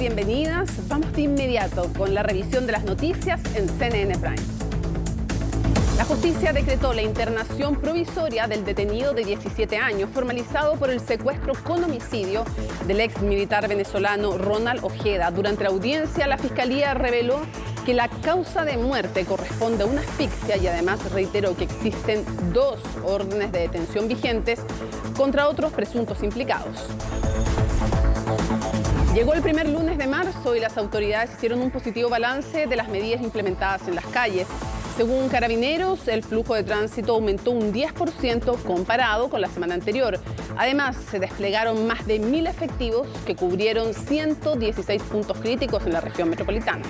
bienvenidas. Vamos de inmediato con la revisión de las noticias en CNN Prime. La justicia decretó la internación provisoria del detenido de 17 años, formalizado por el secuestro con homicidio del ex militar venezolano Ronald Ojeda. Durante la audiencia, la Fiscalía reveló que la causa de muerte corresponde a una asfixia y además reiteró que existen 2 órdenes de detención vigentes contra otros presuntos implicados. Llegó el primer lunes de marzo y las autoridades hicieron un positivo balance de las medidas implementadas en las calles. Según Carabineros, el flujo de tránsito aumentó un 10% comparado con la semana anterior. Además, se desplegaron más de 1.000 efectivos que cubrieron 116 puntos críticos en la región metropolitana.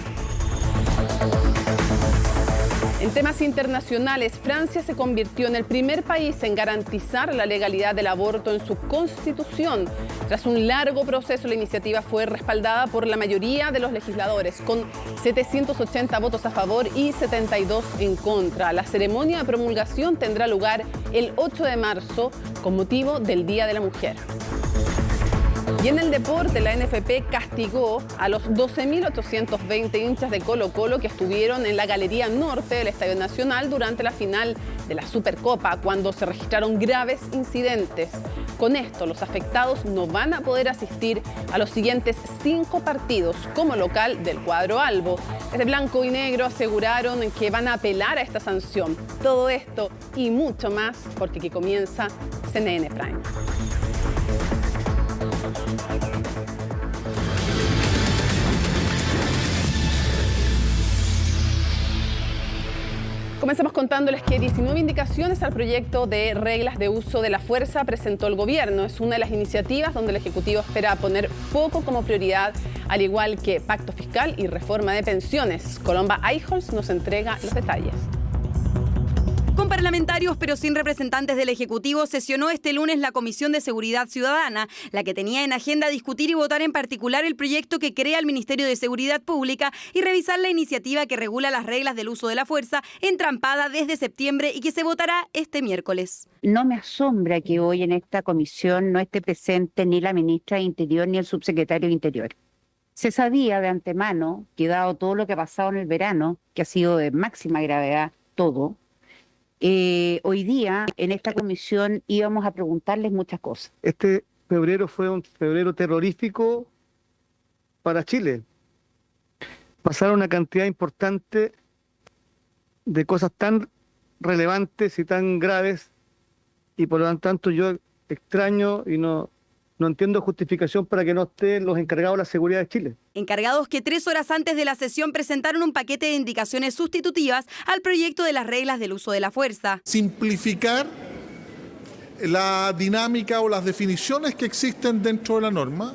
En temas internacionales, Francia se convirtió en el primer país en garantizar la legalidad del aborto en su constitución. Tras un largo proceso, la iniciativa fue respaldada por la mayoría de los legisladores, con 780 votos a favor y 72 en contra. La ceremonia de promulgación tendrá lugar el 8 de marzo con motivo del Día de la Mujer. Y en el deporte, la NFP castigó a los 12.820 hinchas de Colo-Colo que estuvieron en la Galería Norte del Estadio Nacional durante la final de la Supercopa, cuando se registraron graves incidentes. Con esto, los afectados no van a poder asistir a los siguientes 5 partidos como local del cuadro albo. Desde Blanco y Negro aseguraron que van a apelar a esta sanción. Todo esto y mucho más, porque aquí comienza CNN Prime. Comencemos contándoles que 19 indicaciones al proyecto de reglas de uso de la fuerza presentó el gobierno. Es una de las iniciativas donde el Ejecutivo espera poner foco como prioridad, al igual que pacto fiscal y reforma de pensiones. Colomba Eichholz nos entrega los detalles. Con parlamentarios pero sin representantes del Ejecutivo sesionó este lunes la Comisión de Seguridad Ciudadana, la que tenía en agenda discutir y votar en particular el proyecto que crea el Ministerio de Seguridad Pública y revisar la iniciativa que regula las reglas del uso de la fuerza, entrampada desde septiembre y que se votará este miércoles. No me asombra que hoy en esta comisión no esté presente ni la ministra de Interior ni el subsecretario de Interior. Se sabía de antemano que, dado todo lo que ha pasado en el verano, que ha sido de máxima gravedad todo, hoy día en esta comisión íbamos a preguntarles muchas cosas. Este febrero fue un febrero terrorífico para Chile. Pasaron una cantidad importante de cosas tan relevantes y tan graves, y por lo tanto yo extraño y no entiendo justificación para que no estén los encargados de la seguridad de Chile. Encargados que 3 horas antes de la sesión presentaron un paquete de indicaciones sustitutivas al proyecto de las reglas del uso de la fuerza. Simplificar la dinámica o las definiciones que existen dentro de la norma.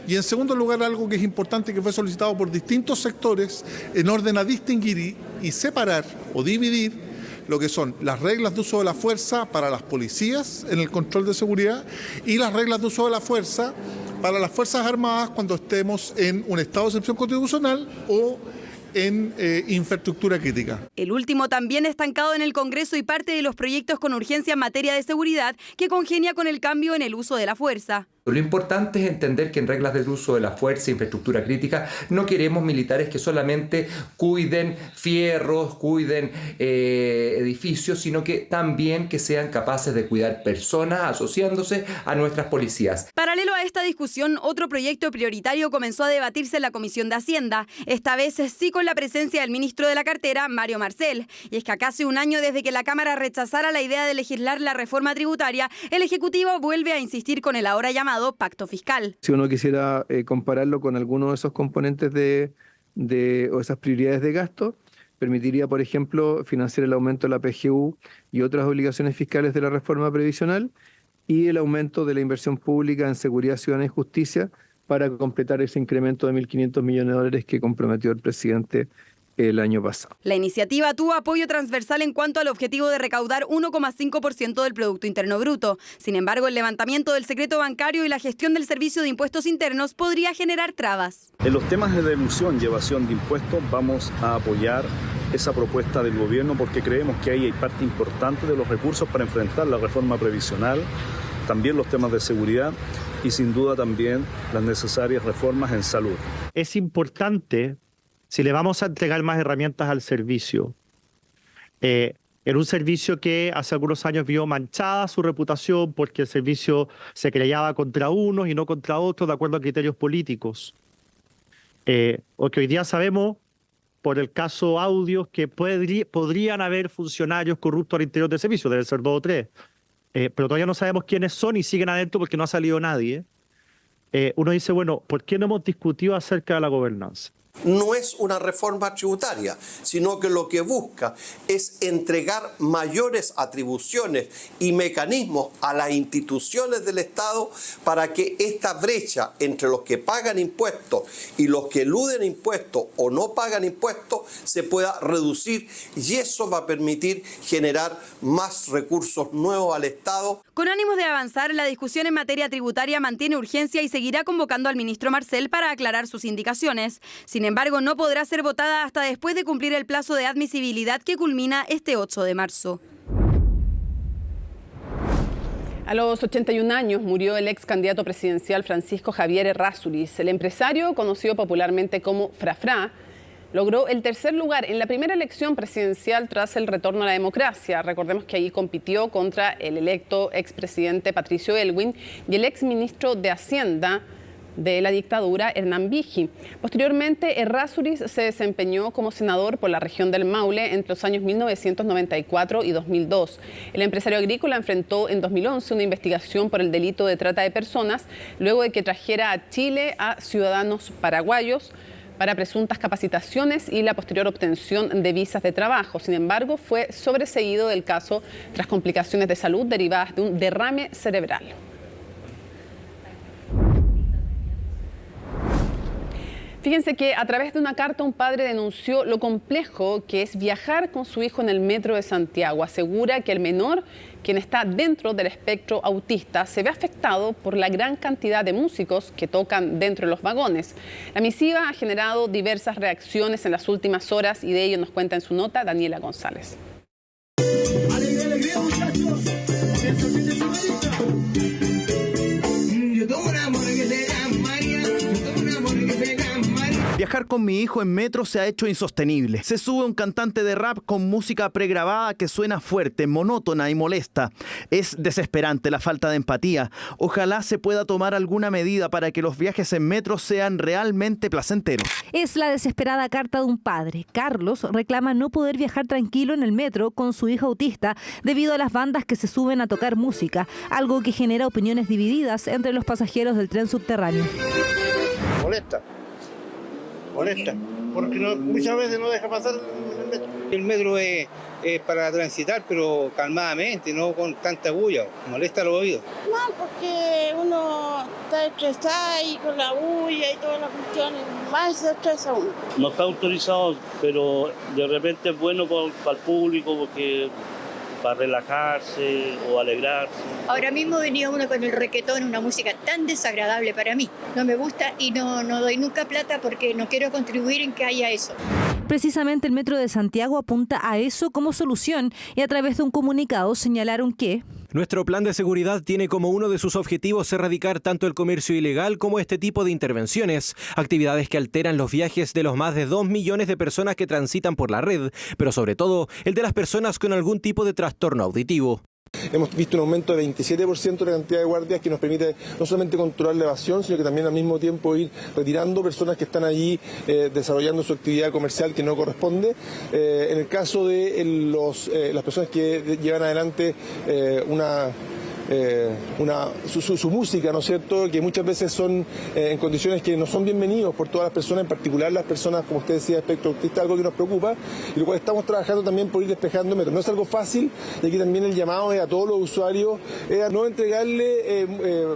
Y en segundo lugar, algo que es importante, que fue solicitado por distintos sectores en orden a distinguir y separar o dividir lo que son las reglas de uso de la fuerza para las policías en el control de seguridad y las reglas de uso de la fuerza para las Fuerzas Armadas cuando estemos en un estado de excepción constitucional o en infraestructura crítica. El último también estancado en el Congreso y parte de los proyectos con urgencia en materia de seguridad que congenia con el cambio en el uso de la fuerza. Lo importante es entender que en reglas del uso de la fuerza e infraestructura crítica no queremos militares que solamente cuiden fierros, cuiden edificios, sino que también que sean capaces de cuidar personas asociándose a nuestras policías. Paralelo a esta discusión, otro proyecto prioritario comenzó a debatirse en la Comisión de Hacienda, esta vez sí con la presencia del ministro de la cartera, Mario Marcel. Y es que a casi un año desde que la Cámara rechazara la idea de legislar la reforma tributaria, el Ejecutivo vuelve a insistir con el ahora llamado pacto fiscal. Si uno quisiera compararlo con alguno de esos componentes o esas prioridades de gasto, permitiría, por ejemplo, financiar el aumento de la PGU y otras obligaciones fiscales de la reforma previsional y el aumento de la inversión pública en seguridad ciudadana y justicia para completar ese incremento de 1.500 millones de dólares que comprometió el presidente el año pasado. La iniciativa tuvo apoyo transversal en cuanto al objetivo de recaudar 1,5% del Producto Interno Bruto. Sin embargo, el levantamiento del secreto bancario y la gestión del Servicio de Impuestos Internos podría generar trabas. En los temas de devolución y evasión de impuestos vamos a apoyar esa propuesta del gobierno porque creemos que ahí hay parte importante de los recursos para enfrentar la reforma previsional, también los temas de seguridad y sin duda también las necesarias reformas en salud. Es importante, si le vamos a entregar más herramientas al servicio, en un servicio que hace algunos años vio manchada su reputación porque el servicio se creyaba contra unos y no contra otros de acuerdo a criterios políticos. O que hoy día sabemos, por el caso Audios, que podrían haber funcionarios corruptos al interior del servicio, deben ser 2 o 3. Pero todavía no sabemos quiénes son y siguen adentro porque no ha salido nadie. Uno dice, bueno, ¿por qué no hemos discutido acerca de la gobernanza? No es una reforma tributaria, sino que lo que busca es entregar mayores atribuciones y mecanismos a las instituciones del Estado para que esta brecha entre los que pagan impuestos y los que eluden impuestos o no pagan impuestos se pueda reducir, y eso va a permitir generar más recursos nuevos al Estado. Con ánimos de avanzar, la discusión en materia tributaria mantiene urgencia y seguirá convocando al ministro Marcel para aclarar sus indicaciones. Sin embargo, no podrá ser votada hasta después de cumplir el plazo de admisibilidad que culmina este 8 de marzo. A los 81 años murió el ex candidato presidencial Francisco Javier Errázuriz. El empresario, conocido popularmente como Frafra, logró el tercer lugar en la primera elección presidencial tras el retorno a la democracia. Recordemos que ahí compitió contra el electo expresidente Patricio Aylwin y el exministro de Hacienda de la dictadura, Hernán Vigi. Posteriormente, Errázuriz se desempeñó como senador por la región del Maule entre los años 1994 y 2002. El empresario agrícola enfrentó en 2011 una investigación por el delito de trata de personas luego de que trajera a Chile a ciudadanos paraguayos para presuntas capacitaciones y la posterior obtención de visas de trabajo. Sin embargo, fue sobreseído del caso tras complicaciones de salud derivadas de un derrame cerebral. Fíjense que a través de una carta un padre denunció lo complejo que es viajar con su hijo en el metro de Santiago. Asegura que el menor, quien está dentro del espectro autista, se ve afectado por la gran cantidad de músicos que tocan dentro de los vagones. La misiva ha generado diversas reacciones en las últimas horas y de ello nos cuenta en su nota Daniela González. ¡Alegría, alegría, muchachos! Yo tengo un amor que se llama María, yo tengo un amor que se llama María. Viajar con mi hijo en metro se ha hecho insostenible. Se sube un cantante de rap con música pregrabada que suena fuerte, monótona y molesta. Es desesperante la falta de empatía. Ojalá se pueda tomar alguna medida para que los viajes en metro sean realmente placenteros. Es la desesperada carta de un padre. Carlos reclama no poder viajar tranquilo en el metro con su hijo autista debido a las bandas que se suben a tocar música, algo que genera opiniones divididas entre los pasajeros del tren subterráneo. Molesta, porque muchas veces no deja pasar el metro. El metro es para transitar, pero calmadamente, no con tanta bulla. Molesta los oídos. No, porque uno está estresado y con la bulla y todas las cuestiones, más se estresa uno. No está autorizado, pero de repente es bueno para el público porque para relajarse o alegrarse. Ahora mismo venía uno con el requetón, una música tan desagradable para mí. No me gusta y no doy nunca plata porque no quiero contribuir en que haya eso. Precisamente el Metro de Santiago apunta a eso como solución y a través de un comunicado señalaron que nuestro plan de seguridad tiene como uno de sus objetivos erradicar tanto el comercio ilegal como este tipo de intervenciones, actividades que alteran los viajes de los más de 2 millones de personas que transitan por la red, pero sobre todo el de las personas con algún tipo de trastorno auditivo. Hemos visto un aumento de 27% de la cantidad de guardias que nos permite no solamente controlar la evasión, sino que también al mismo tiempo ir retirando personas que están allí desarrollando su actividad comercial que no corresponde. En el caso de las personas que llevan adelante su música, ¿no es cierto?, que muchas veces son en condiciones que no son bienvenidos por todas las personas, en particular las personas, como usted decía, espectro autista, algo que nos preocupa, y lo cual estamos trabajando también por ir despejando metros. No es algo fácil, y aquí también el llamado es a todos los usuarios, es a no entregarle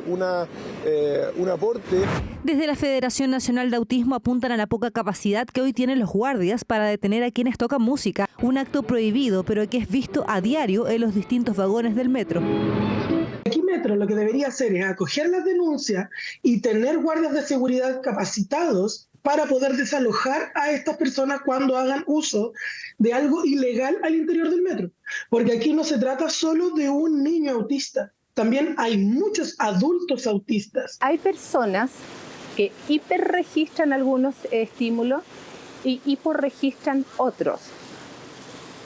un aporte. Desde la Federación Nacional de Autismo apuntan a la poca capacidad que hoy tienen los guardias para detener a quienes tocan música, un acto prohibido, pero que es visto a diario en los distintos vagones del metro. Aquí Metro lo que debería hacer es acoger las denuncias y tener guardias de seguridad capacitados para poder desalojar a estas personas cuando hagan uso de algo ilegal al interior del metro. Porque aquí no se trata solo de un niño autista. también hay muchos adultos autistas. Hay personas que hiperregistran algunos estímulos y hiporregistran otros.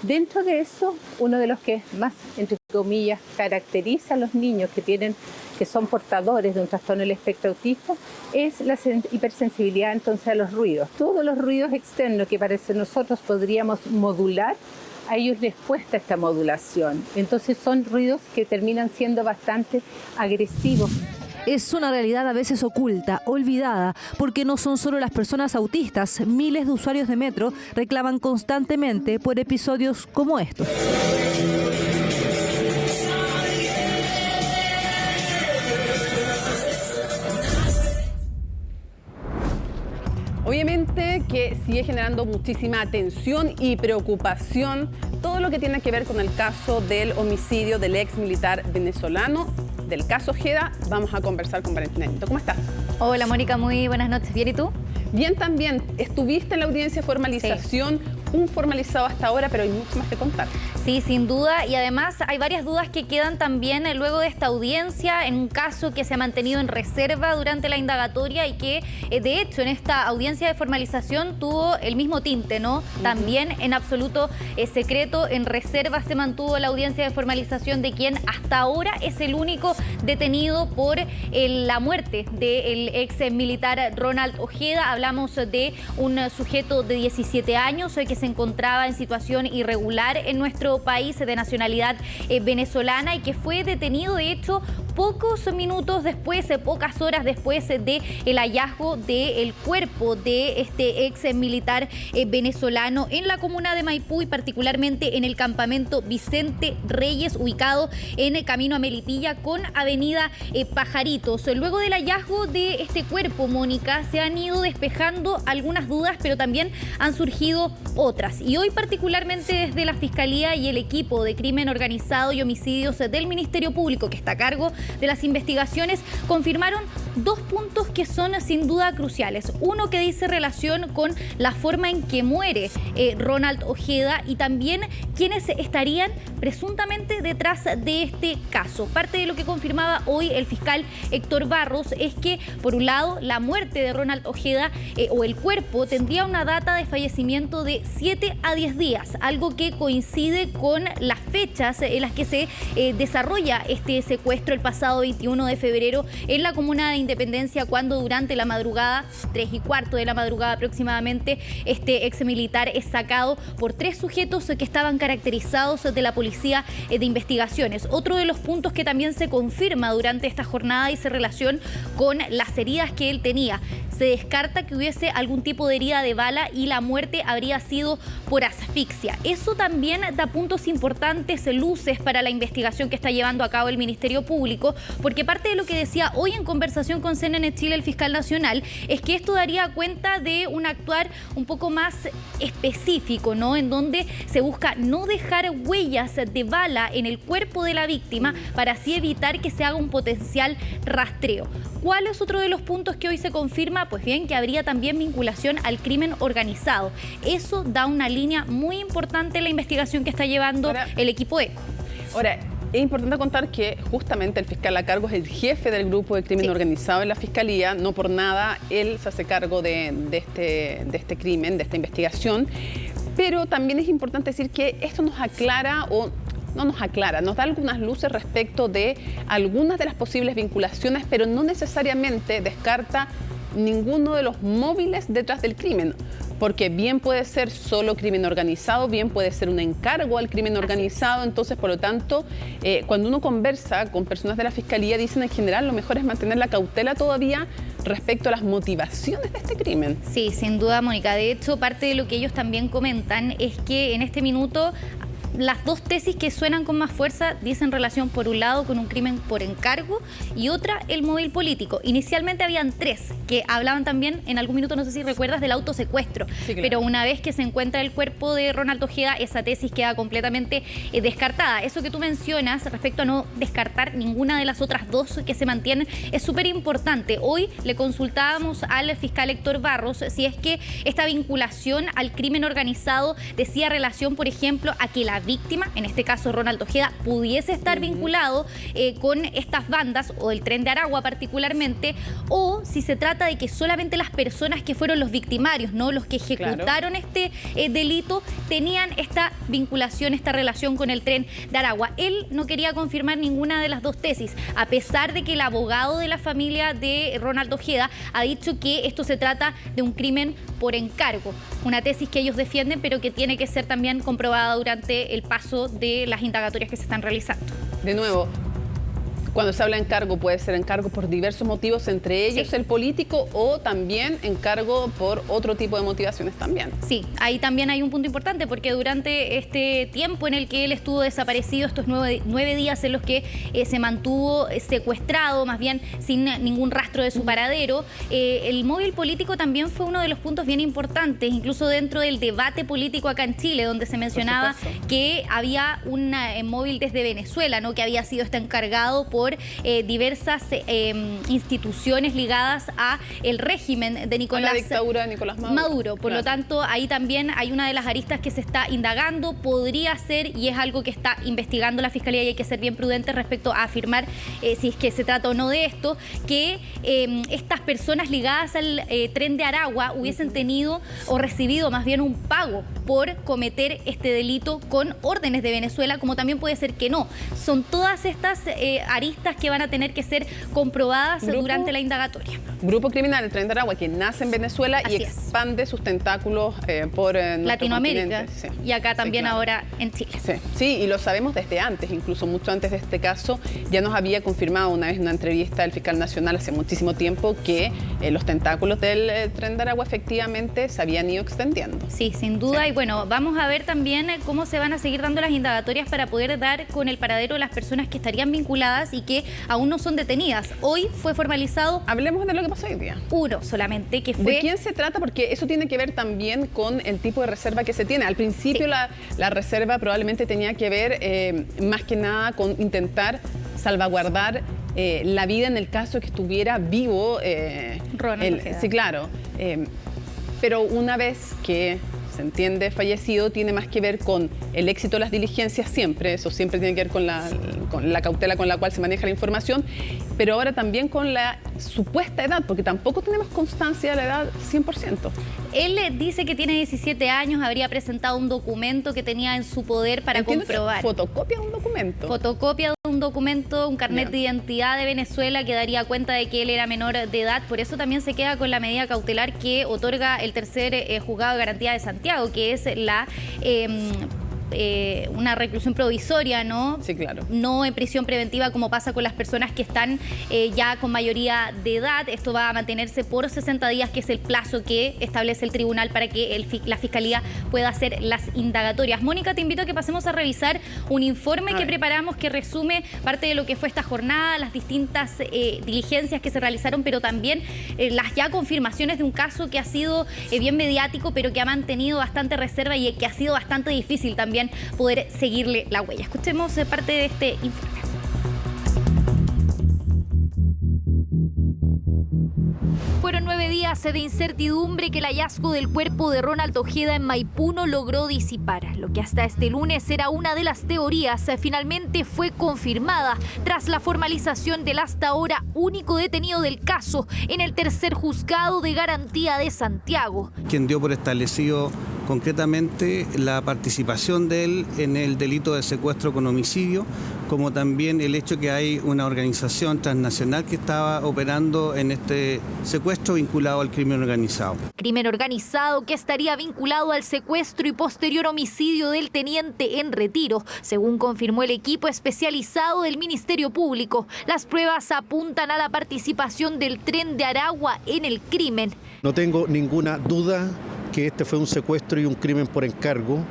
Dentro de eso, uno de los que más, entre comillas, caracteriza a los niños que son portadores de un trastorno del espectro autista es la hipersensibilidad entonces a los ruidos. Todos los ruidos externos que parece nosotros podríamos modular, a ellos les cuesta esta modulación. Entonces son ruidos que terminan siendo bastante agresivos. Es una realidad a veces oculta, olvidada, porque no son solo las personas autistas. Miles de usuarios de metro reclaman constantemente por episodios como estos. Obviamente que sigue generando muchísima atención y preocupación todo lo que tiene que ver con el caso del homicidio del ex militar venezolano, del caso Ojeda. Vamos a conversar con Valentina Nieto. ¿Cómo estás? Hola Mónica, muy buenas noches. ¿Bien y tú? Bien también. Estuviste en la audiencia de formalización, un formalizado hasta ahora, pero hay mucho más que contar. Sí, sin duda, y además hay varias dudas que quedan también luego de esta audiencia en un caso que se ha mantenido en reserva durante la indagatoria y que de hecho en esta audiencia de formalización tuvo el mismo tinte, ¿no? También en absoluto secreto, en reserva se mantuvo la audiencia de formalización de quien hasta ahora es el único detenido por la muerte del ex militar Ronald Ojeda. Hablamos de un sujeto de 17 años que se encontraba en situación irregular en nuestro país, de nacionalidad venezolana, y que fue detenido de hecho pocos minutos después, pocas horas después del hallazgo del cuerpo de este ex militar venezolano en la comuna de Maipú y particularmente en el campamento Vicente Reyes, ubicado en el camino a Melipilla con avenida Pajaritos. Luego del hallazgo de este cuerpo, Mónica, se han ido despejando algunas dudas, pero también han surgido otras. Y hoy particularmente desde la Fiscalía y el equipo de crimen organizado y homicidios del Ministerio Público, que está a cargo de las investigaciones, confirmaron dos puntos que son sin duda cruciales. Uno que dice relación con la forma en que muere Ronald Ojeda y también quienes estarían presuntamente detrás de este caso. Parte de lo que confirmaba hoy el fiscal Héctor Barros es que, por un lado, la muerte de Ronald Ojeda o el cuerpo tendría una data de fallecimiento de 7 a 10 días, algo que coincide con las fechas en las que se desarrolla este secuestro el pasado 21 de febrero en la comuna de Independencia, cuando durante la madrugada, 3:15 de la madrugada aproximadamente, este ex militar es sacado por 3 sujetos que estaban caracterizados de la Policía de Investigaciones. Otro de los puntos que también se confirma durante esta jornada dice relación con las heridas que él tenía. Se descarta que hubiese algún tipo de herida de bala y la muerte habría sido por asfixia. Eso también da puntos importantes, luces para la investigación que está llevando a cabo el Ministerio Público, porque parte de lo que decía hoy en conversación con CNN Chile el fiscal nacional es que esto daría cuenta de un actuar un poco más específico, ¿no? En donde se busca no dejar huellas de bala en el cuerpo de la víctima para así evitar que se haga un potencial rastreo. ¿Cuál es otro de los puntos que hoy se confirma? Pues bien, que habría también vinculación al crimen organizado. Eso da una línea muy importante en la investigación que está llevando el equipo ECO. Ahora, es importante contar que justamente el fiscal a cargo es el jefe del grupo de crimen organizado en la Fiscalía. No por nada él se hace cargo de este crimen, de esta investigación. Pero también es importante decir que esto nos aclara nos da algunas luces respecto de algunas de las posibles vinculaciones, pero no necesariamente descarta ninguno de los móviles detrás del crimen. Porque bien puede ser solo crimen organizado, bien puede ser un encargo al crimen organizado. Entonces, por lo tanto, cuando uno conversa con personas de la Fiscalía, dicen en general lo mejor es mantener la cautela todavía respecto a las motivaciones de este crimen. Sí, sin duda, Mónica. De hecho, parte de lo que ellos también comentan es que en este minuto las dos tesis que suenan con más fuerza dicen relación, por un lado, con un crimen por encargo y otra, el móvil político. Inicialmente habían 3 que hablaban también, en algún minuto, no sé si recuerdas, del autosecuestro. Sí, claro. Pero una vez que se encuentra el cuerpo de Ronald Ojeda, esa tesis queda completamente descartada. Eso que tú mencionas respecto a no descartar ninguna de las otras 2 que se mantienen es súper importante. Hoy le consultábamos al fiscal Héctor Barros si es que esta vinculación al crimen organizado decía relación, por ejemplo, a que la víctima, en este caso Ronald Ojeda, pudiese estar vinculado con estas bandas o el Tren de Aragua particularmente, o si se trata de que solamente las personas que fueron los victimarios, no los que ejecutaron este delito, tenían esta vinculación, esta relación con el Tren de Aragua. Él no quería confirmar ninguna de las dos tesis, a pesar de que el abogado de la familia de Ronald Ojeda ha dicho que esto se trata de un crimen por encargo, una tesis que ellos defienden, pero que tiene que ser también comprobada durante el paso de las indagatorias que se están realizando. De nuevo, cuando se habla de encargo, puede ser encargo por diversos motivos, entre ellos el político, o también encargo por otro tipo de motivaciones también. Sí, ahí también hay un punto importante, porque durante este tiempo en el que él estuvo desaparecido, estos 9 días en los que se mantuvo secuestrado, más bien sin ningún rastro de su paradero, el móvil político también fue uno de los puntos bien importantes, incluso dentro del debate político acá en Chile, donde se mencionaba que había un móvil desde Venezuela, ¿no?, que había sido encargado por diversas instituciones ligadas a el régimen de Nicolás, a la dictadura de Nicolás Maduro. Por lo tanto, ahí también hay una de las aristas que se está indagando, podría ser, y es algo que está investigando la Fiscalía, y hay que ser bien prudentes respecto a afirmar si es que se trata o no de esto, que estas personas ligadas al Tren de Aragua hubiesen tenido o recibido más bien un pago por cometer este delito con órdenes de Venezuela, como también puede ser que no. Son todas estas aristas que van a tener que ser comprobadas durante la indagatoria. Grupo criminal, el Tren de Aragua, que nace en Venezuela y expande sus tentáculos por Latinoamérica y acá también ahora en Chile. Sí, y lo sabemos desde antes, incluso mucho antes de este caso. Ya nos había confirmado una vez en una entrevista el fiscal nacional hace muchísimo tiempo que los tentáculos del Tren de Aragua efectivamente se habían ido extendiendo. Sí, sin duda. Y bueno, vamos a ver también cómo se van a seguir dando las indagatorias para poder dar con el paradero de las personas que estarían vinculadas y que aún no son detenidas. Hoy fue formalizado... Hablemos de lo que pasó hoy día. Uno solamente, que fue... ¿De quién se trata? Porque eso tiene que ver también con el tipo de reserva que se tiene. Al principio la reserva probablemente tenía que ver más que nada con intentar salvaguardar la vida en el caso de que estuviera vivo Ronald. Sí, claro. Pero una vez que se entiende fallecido, tiene más que ver con el éxito de las diligencias siempre, eso siempre tiene que ver con la cautela con la cual se maneja la información, pero ahora también con la supuesta edad, porque tampoco tenemos constancia de la edad 100%. Él dice que tiene 17 años, habría presentado un documento que tenía en su poder para comprobar. ¿Fotocopia de un documento? Fotocopia de un documento, un carnet de identidad de Venezuela que daría cuenta de que él era menor de edad, por eso también se queda con la medida cautelar que otorga el tercer juzgado de garantía de Santiago, que es una reclusión provisoria, ¿no? Sí, claro. No en prisión preventiva como pasa con las personas que están ya con mayoría de edad. Esto va a mantenerse por 60 días, que es el plazo que establece el tribunal para que la Fiscalía pueda hacer las indagatorias. Mónica, te invito a que pasemos a revisar un informe que preparamos que resume parte de lo que fue esta jornada, las distintas diligencias que se realizaron, pero también las ya confirmaciones de un caso que ha sido bien mediático, pero que ha mantenido bastante reserva y que ha sido bastante difícil también poder seguirle la huella. Escuchemos parte de este informe. Fueron 9 días de incertidumbre que el hallazgo del cuerpo de Ronald Ojeda en Maipú no logró disipar. Lo que hasta este lunes era una de las teorías finalmente fue confirmada tras la formalización del hasta ahora único detenido del caso en el tercer juzgado de garantía de Santiago. Quien dio por establecido concretamente la participación de él en el delito de secuestro con homicidio, como también el hecho que hay una organización transnacional que estaba operando en este secuestro vinculado al crimen organizado. Crimen organizado que estaría vinculado al secuestro y posterior homicidio del teniente en retiro, según confirmó el equipo especializado del Ministerio Público. Las pruebas apuntan a la participación del Tren de Aragua en el crimen. No tengo ninguna duda que este fue un secuestro y un crimen por encargo,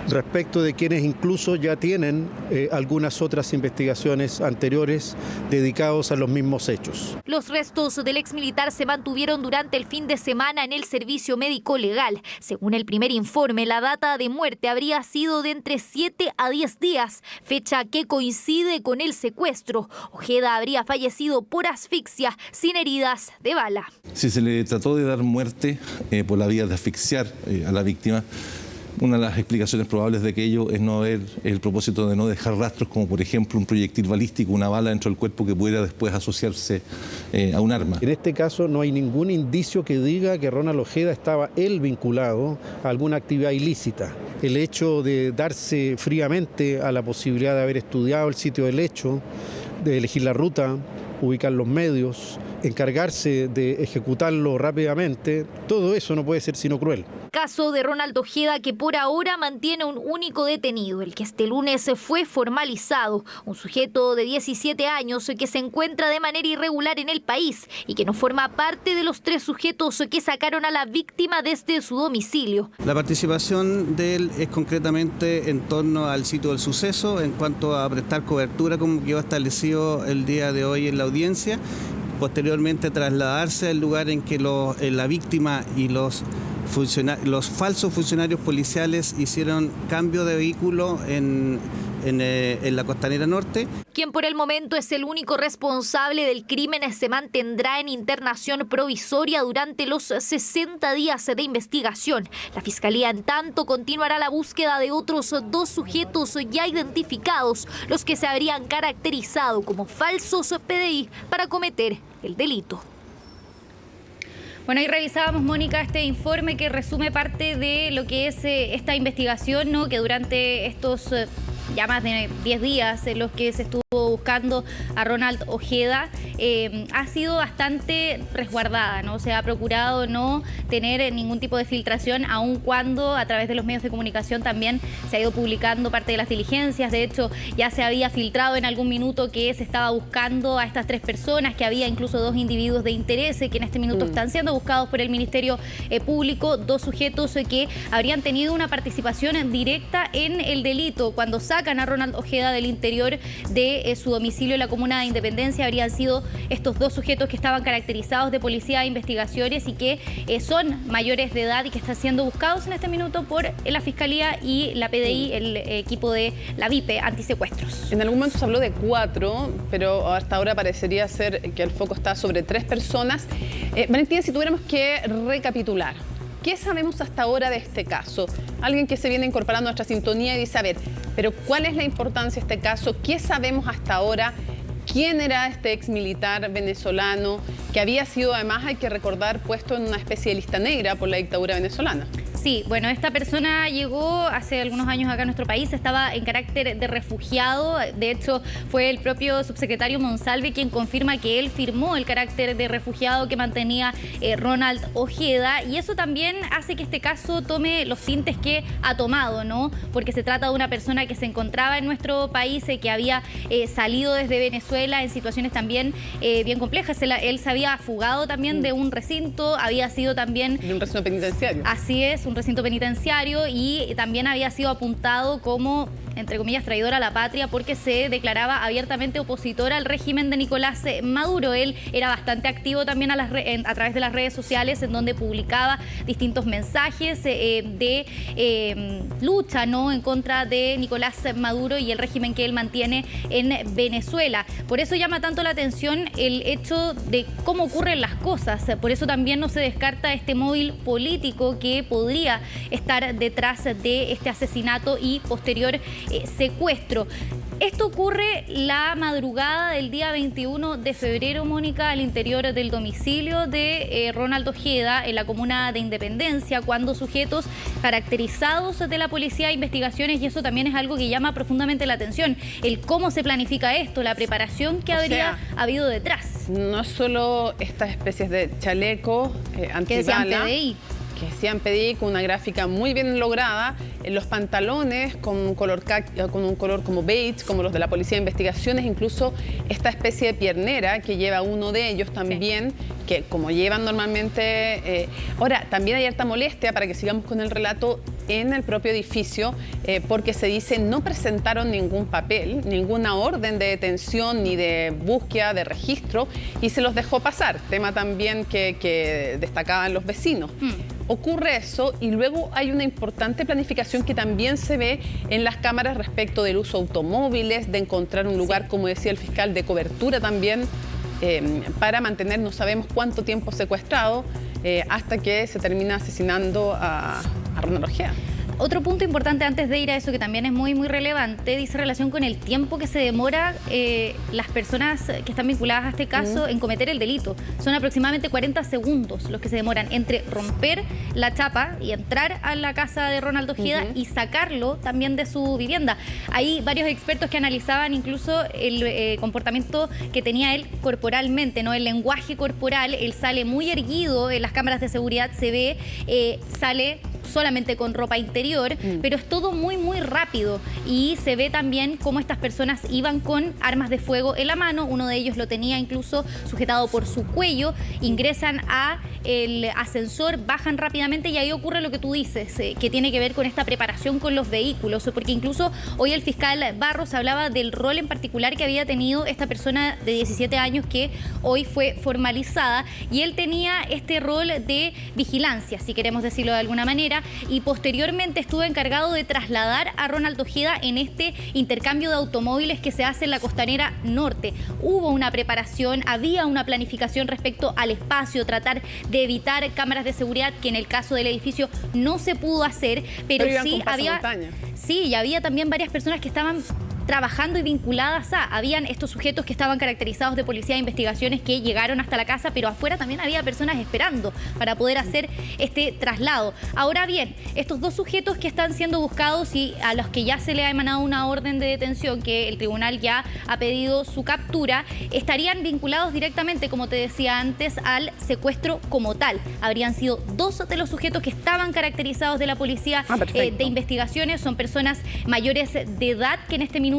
respecto de quienes incluso ya tienen algunas otras investigaciones anteriores dedicados a los mismos hechos. Los restos del exmilitar se mantuvieron durante el fin de semana en el servicio médico legal. Según el primer informe, la data de muerte habría sido de entre 7 a 10 días, fecha que coincide con el secuestro. Ojeda habría fallecido por asfixia, sin heridas de bala. Si se le trató de dar muerte por la vía de asfixiar a la víctima, Una de las explicaciones probables de aquello es no haber el propósito de no dejar rastros, como por ejemplo un proyectil balístico, una bala dentro del cuerpo que pudiera después asociarse a un arma. En este caso no hay ningún indicio que diga que Ronald Ojeda estaba él vinculado a alguna actividad ilícita. El hecho de darse fríamente a la posibilidad de haber estudiado el sitio del hecho, de elegir la ruta, ubicar los medios, encargarse de ejecutarlo rápidamente, todo eso no puede ser sino cruel. Caso de Ronald Ojeda, que por ahora mantiene un único detenido, el que este lunes fue formalizado, un sujeto de 17 años que se encuentra de manera irregular en el país y que no forma parte de los 3 sujetos que sacaron a la víctima desde su domicilio. La participación de él es concretamente en torno al sitio del suceso, en cuanto a prestar cobertura, como quedó establecido el día de hoy en la audiencia, posteriormente trasladarse al lugar en que la víctima y los falsos funcionarios policiales hicieron cambio de vehículo en la Costanera Norte. Quien por el momento es el único responsable del crimen se mantendrá en internación provisoria durante los 60 días de investigación. La Fiscalía, en tanto, continuará la búsqueda de otros 2 sujetos ya identificados, los que se habrían caracterizado como falsos PDI para cometer el delito. Bueno, ahí revisábamos, Mónica, este informe que resume parte de lo que es esta investigación, ¿no? Que durante estos ya más de 10 días en los que se estuvo buscando a Ronald Ojeda, ha sido bastante resguardada, ¿no? Se ha procurado no tener ningún tipo de filtración, aun cuando a través de los medios de comunicación también se ha ido publicando parte de las diligencias. De hecho, ya se había filtrado en algún minuto que se estaba buscando a estas 3 personas, que había incluso 2 individuos de interés que en este minuto están siendo buscados por el Ministerio Público, 2 sujetos que habrían tenido una participación directa en el delito. Cuando sacan a Ronald Ojeda del interior de su domicilio en la comuna de Independencia, habrían sido estos 2 sujetos que estaban caracterizados de policía de investigaciones y que son mayores de edad y que están siendo buscados en este minuto por la Fiscalía y la PDI, el equipo de la VIPE antisecuestros. En algún momento se habló de 4, pero hasta ahora parecería ser que el foco está sobre 3 personas. Valentina, si tuviéramos que recapitular, ¿qué sabemos hasta ahora de este caso? Alguien que se viene incorporando a nuestra sintonía y dice, a ver, pero ¿cuál es la importancia de este caso? ¿Qué sabemos hasta ahora? ¿Quién era este ex militar venezolano que había sido, además, hay que recordar, puesto en una especie de lista negra por la dictadura venezolana? Sí, bueno, esta persona llegó hace algunos años acá a nuestro país, estaba en carácter de refugiado. De hecho, fue el propio subsecretario Monsalve quien confirma que él firmó el carácter de refugiado que mantenía Ronald Ojeda, y eso también hace que este caso tome los tintes que ha tomado, ¿no? Porque se trata de una persona que se encontraba en nuestro país, que había salido desde Venezuela en situaciones también bien complejas. Él se había fugado también de un recinto, había sido también... De un recinto penitenciario. Así es, un recinto penitenciario, y también había sido apuntado como, entre comillas, traidor a la patria, porque se declaraba abiertamente opositor al régimen de Nicolás Maduro. Él era bastante activo también a través de las redes sociales, en donde publicaba distintos mensajes de lucha, ¿no?, en contra de Nicolás Maduro y el régimen que él mantiene en Venezuela. Por eso llama tanto la atención el hecho de cómo ocurren las cosas. Por eso también no se descarta este móvil político que podría estar detrás de este asesinato y posterior secuestro. Esto ocurre la madrugada del día 21 de febrero, Mónica, al interior del domicilio de Ronald Ojeda en la comuna de Independencia, cuando sujetos caracterizados de la Policía de Investigaciones, y eso también es algo que llama profundamente la atención, el cómo se planifica esto, la preparación que habría habido detrás. No solo estas especies de chaleco antibala, que decían PDI. Que decían PDI, con una gráfica muy bien lograda, los pantalones con un color como beige, como los de la Policía de Investigaciones, incluso esta especie de piernera que lleva uno de ellos también, sí, que como llevan normalmente... Ahora, también hay harta molestia, para que sigamos con el relato, en el propio edificio, porque se dice no presentaron ningún papel, ninguna orden de detención ni de búsqueda, de registro, y se los dejó pasar, tema también que destacaban los vecinos. Ocurre eso, y luego hay una importante planificación que también se ve en las cámaras respecto del uso de automóviles, de encontrar un lugar, como decía el fiscal, de cobertura también, para mantener, no sabemos cuánto tiempo secuestrado, hasta que se termina asesinando a Ronald Ojeda. Otro punto importante antes de ir a eso, que también es muy relevante, dice relación con el tiempo que se demora las personas que están vinculadas a este caso en cometer el delito. Son aproximadamente 40 segundos los que se demoran entre romper la chapa y entrar a la casa de Ronald Ojeda y sacarlo también de su vivienda. Hay varios expertos que analizaban incluso el comportamiento que tenía él corporalmente, ¿no? El lenguaje corporal. Él sale muy erguido, en las cámaras de seguridad se ve, sale solamente con ropa interior, pero es todo muy rápido, y se ve también cómo estas personas iban con armas de fuego en la mano. Uno de ellos lo tenía incluso sujetado por su cuello. Ingresan a el ascensor, bajan rápidamente, y ahí ocurre lo que tú dices, que tiene que ver con esta preparación con los vehículos, porque incluso hoy el fiscal Barros hablaba del rol en particular que había tenido esta persona de 17 años que hoy fue formalizada, y él tenía este rol de vigilancia, si queremos decirlo de alguna manera, y posteriormente estuvo encargado de trasladar a Ronald Ojeda en este intercambio de automóviles que se hace en la Costanera Norte. Hubo una preparación, había una planificación respecto al espacio, tratar de evitar cámaras de seguridad, que en el caso del edificio no se pudo hacer, pero sí había también varias personas que estaban trabajando y vinculadas habían estos sujetos que estaban caracterizados de policía de investigaciones que llegaron hasta la casa, pero afuera también había personas esperando para poder hacer este traslado. Ahora bien, estos dos sujetos que están siendo buscados y a los que ya se le ha emanado una orden de detención, que el tribunal ya ha pedido su captura, estarían vinculados directamente, como te decía antes, al secuestro como tal. Habrían sido dos de los sujetos que estaban caracterizados de la policía de investigaciones. Son personas mayores de edad que en este minuto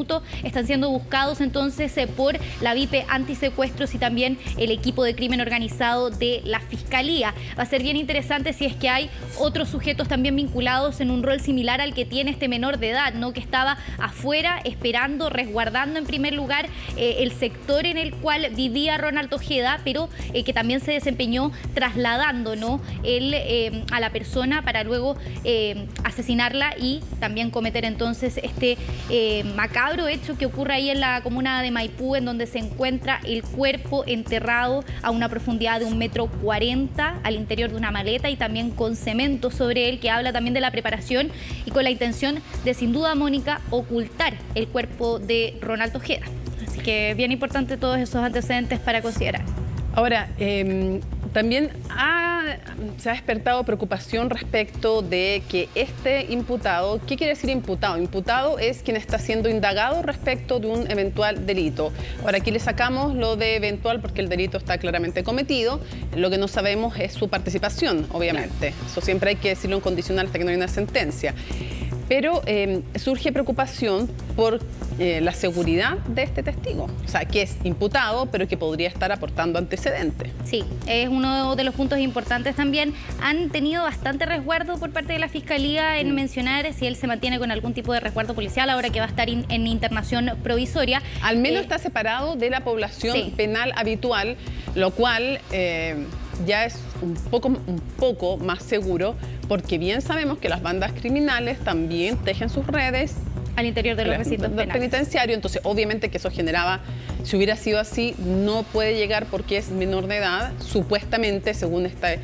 están siendo buscados entonces por la VIP antisecuestros y también el equipo de crimen organizado de la Fiscalía. Va a ser bien interesante si es que hay otros sujetos también vinculados en un rol similar al que tiene este menor de edad, ¿no? Que estaba afuera esperando, resguardando en primer lugar el sector en el cual vivía Ronald Ojeda, pero que también se desempeñó trasladando, ¿no? A la persona para luego asesinarla y también cometer entonces este macabro hecho que ocurre ahí en la comuna de Maipú, en donde se encuentra el cuerpo enterrado a una profundidad de 1,40 m al interior de una maleta, y también con cemento sobre él, que habla también de la preparación y con la intención de, sin duda, Mónica, ocultar el cuerpo de Ronald Ojeda. Así que bien importante todos esos antecedentes para considerar. Ahora, también se ha despertado preocupación respecto de que este imputado, ¿qué quiere decir imputado? Imputado es quien está siendo indagado respecto de un eventual delito. Ahora, aquí le sacamos lo de eventual porque el delito está claramente cometido. Lo que no sabemos es su participación, obviamente. Claro. Eso siempre hay que decirlo en condicional hasta que no haya una sentencia. Pero surge preocupación por la seguridad de este testigo. O sea, que es imputado, pero que podría estar aportando antecedentes. Sí, es uno de los puntos importantes también. Han tenido bastante resguardo por parte de la Fiscalía en mencionar si él se mantiene con algún tipo de resguardo policial, ahora que va a estar en internación provisoria. Al menos está separado de la población penal habitual, lo cual ya es un poco más seguro, porque bien sabemos que las bandas criminales también tejen sus redes al interior de los recintos penitenciarios. Entonces, obviamente que eso generaba, si hubiera sido así, no puede llegar porque es menor de edad, supuestamente, según este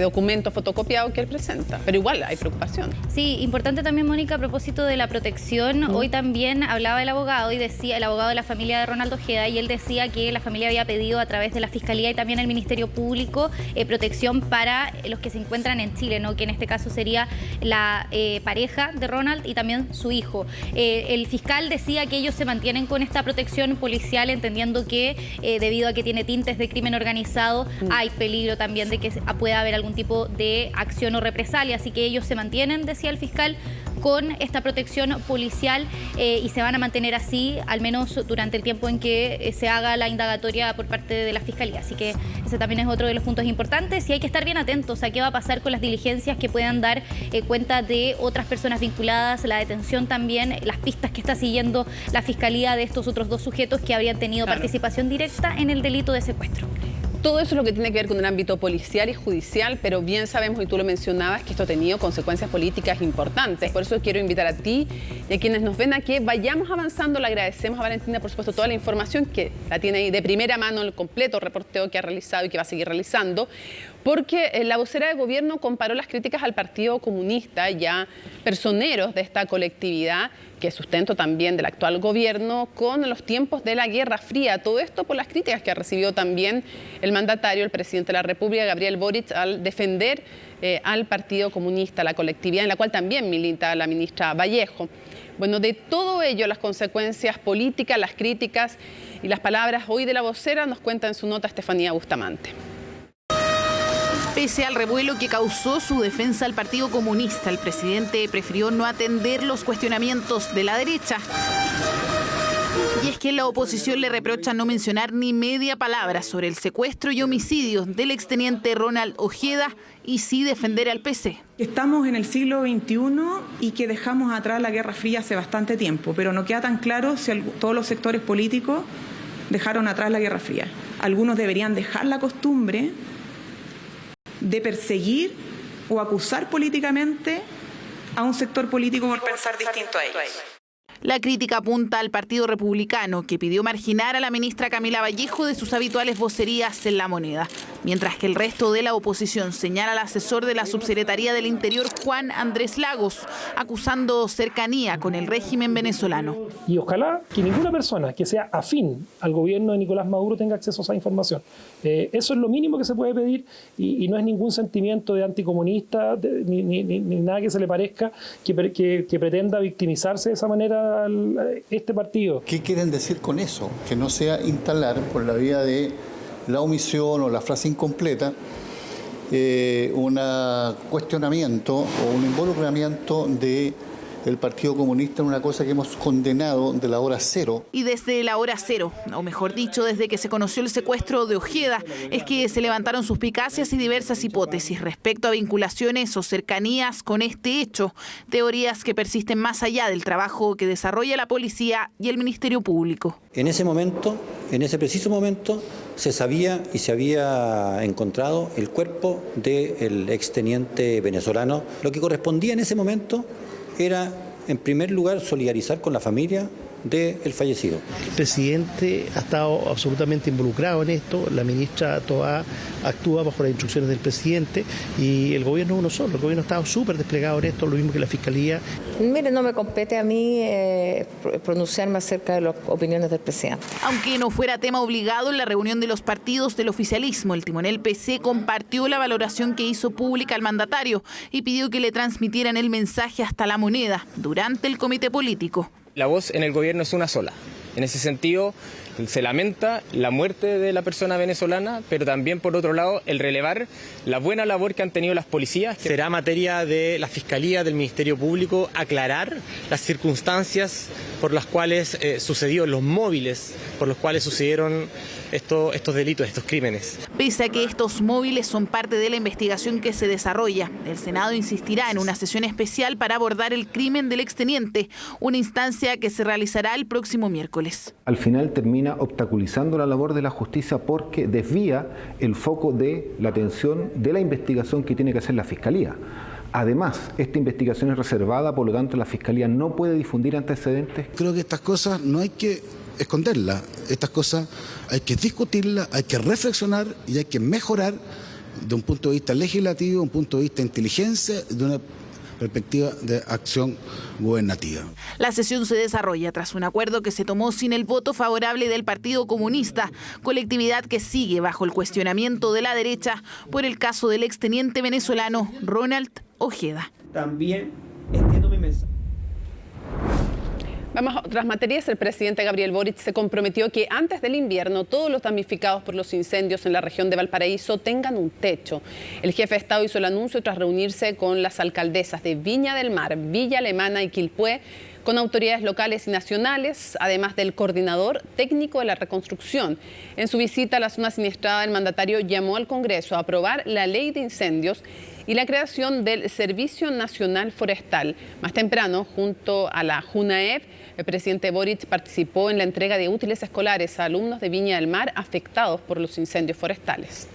documento fotocopiado que él presenta. Pero igual hay preocupación. Sí, importante también, Mónica, a propósito de la protección. Hoy también hablaba el abogado, y decía, el abogado de la familia de Ronald Ojeda, y él decía que la familia había pedido a través de la Fiscalía y también el Ministerio Público protección para los que se encuentran en Chile, ¿no? Que en este caso sería la pareja de Ronald y también su hijo. El fiscal decía que ellos se mantienen con esta protección policial, entendiendo que debido a que tiene tintes de crimen organizado, hay peligro también de que pueda haber algún tipo de acción o represalia, así que ellos se mantienen, decía el fiscal, con esta protección policial y se van a mantener así al menos durante el tiempo en que se haga la indagatoria por parte de la Fiscalía. Así que ese también es otro de los puntos importantes, y hay que estar bien atentos a qué va a pasar con las diligencias que puedan dar cuenta de otras personas vinculadas, la detención también, las pistas que está siguiendo la Fiscalía de estos otros dos sujetos que habrían tenido participación directa en el delito de secuestro. Todo eso es lo que tiene que ver con el ámbito policial y judicial, pero bien sabemos, y tú lo mencionabas, que esto ha tenido consecuencias políticas importantes. Por eso quiero invitar a ti y a quienes nos ven a que vayamos avanzando. Le agradecemos a Valentina, por supuesto, toda la información que la tiene ahí de primera mano, el completo reporteo que ha realizado y que va a seguir realizando, porque la vocera de gobierno comparó las críticas al Partido Comunista, ya personeros de esta colectividad, que es sustento también del actual gobierno, con los tiempos de la Guerra Fría. Todo esto por las críticas que ha recibido también el mandatario, el presidente de la República, Gabriel Boric, al defender al Partido Comunista, la colectividad en la cual también milita la ministra Vallejo. Bueno, de todo ello, las consecuencias políticas, las críticas y las palabras hoy de la vocera, nos cuenta en su nota Estefanía Bustamante. Pese al revuelo que causó su defensa al Partido Comunista, el presidente prefirió no atender los cuestionamientos de la derecha. Y es que la oposición le reprocha no mencionar ni media palabra sobre el secuestro y homicidio del exteniente Ronald Ojeda y sí defender al PC. Estamos en el siglo XXI y que dejamos atrás la Guerra Fría hace bastante tiempo, pero no queda tan claro si todos los sectores políticos dejaron atrás la Guerra Fría. Algunos deberían dejar la costumbre de perseguir o acusar políticamente a un sector político por pensar distinto a ellos. La crítica apunta al Partido Republicano, que pidió marginar a la ministra Camila Vallejo de sus habituales vocerías en La Moneda, mientras que el resto de la oposición señala al asesor de la Subsecretaría del Interior, Juan Andrés Lagos, acusando cercanía con el régimen venezolano. Y ojalá que ninguna persona que sea afín al gobierno de Nicolás Maduro tenga acceso a esa información. Eso es lo mínimo que se puede pedir y no es ningún sentimiento de anticomunista ni nada que se le parezca que pretenda victimizarse de esa manera este partido. ¿Qué quieren decir con eso? Que no sea instalar por la vía de la omisión o la frase incompleta un cuestionamiento o un involucramiento de el Partido Comunista en una cosa que hemos condenado de la hora cero. Y desde la hora cero, o mejor dicho, desde que se conoció el secuestro de Ojeda, es que se levantaron suspicacias y diversas hipótesis respecto a vinculaciones o cercanías con este hecho, teorías que persisten más allá del trabajo que desarrolla la policía y el Ministerio Público. En ese momento, en ese preciso momento, se sabía y se había encontrado el cuerpo del exteniente venezolano. Lo que correspondía en ese momento era, en primer lugar, solidarizar con la familia del fallecido. El presidente ha estado absolutamente involucrado en esto, la ministra Toá actúa bajo las instrucciones del presidente y el gobierno es uno solo, el gobierno ha estado súper desplegado en esto, lo mismo que la Fiscalía. Mire, no me compete a mí pronunciarme acerca de las opiniones del presidente. Aunque no fuera tema obligado en la reunión de los partidos del oficialismo, el timonel PC compartió la valoración que hizo pública el mandatario y pidió que le transmitieran el mensaje hasta La Moneda durante el comité político. La voz en el gobierno es una sola. En ese sentido, se lamenta la muerte de la persona venezolana, pero también, por otro lado, el relevar la buena labor que han tenido las policías. Será materia de la Fiscalía, del Ministerio Público, aclarar las circunstancias por las cuales sucedió, los móviles por los cuales sucedieron estos delitos, estos crímenes. Pese a que estos móviles son parte de la investigación que se desarrolla, el Senado insistirá en una sesión especial para abordar el crimen del exteniente, una instancia que se realizará el próximo miércoles. Al final termina obstaculizando la labor de la justicia porque desvía el foco de la atención de la investigación que tiene que hacer la Fiscalía. Además, esta investigación es reservada, por lo tanto la Fiscalía no puede difundir antecedentes. Creo que estas cosas no hay que esconderlas, estas cosas hay que discutirlas, hay que reflexionar y hay que mejorar de un punto de vista legislativo, un punto de vista de inteligencia, de una perspectiva de acción gubernativa. La sesión se desarrolla tras un acuerdo que se tomó sin el voto favorable del Partido Comunista, colectividad que sigue bajo el cuestionamiento de la derecha por el caso del exteniente venezolano Ronald Ojeda. También extiendo mi mensaje. Vamos a otras materias. El presidente Gabriel Boric se comprometió que antes del invierno todos los damnificados por los incendios en la región de Valparaíso tengan un techo. El jefe de Estado hizo el anuncio tras reunirse con las alcaldesas de Viña del Mar, Villa Alemana y Quilpué, con autoridades locales y nacionales, además del coordinador técnico de la reconstrucción. En su visita a la zona siniestrada, el mandatario llamó al Congreso a aprobar la ley de incendios y la creación del Servicio Nacional Forestal. Más temprano, junto a la JUNAEP, el presidente Boric participó en la entrega de útiles escolares a alumnos de Viña del Mar afectados por los incendios forestales.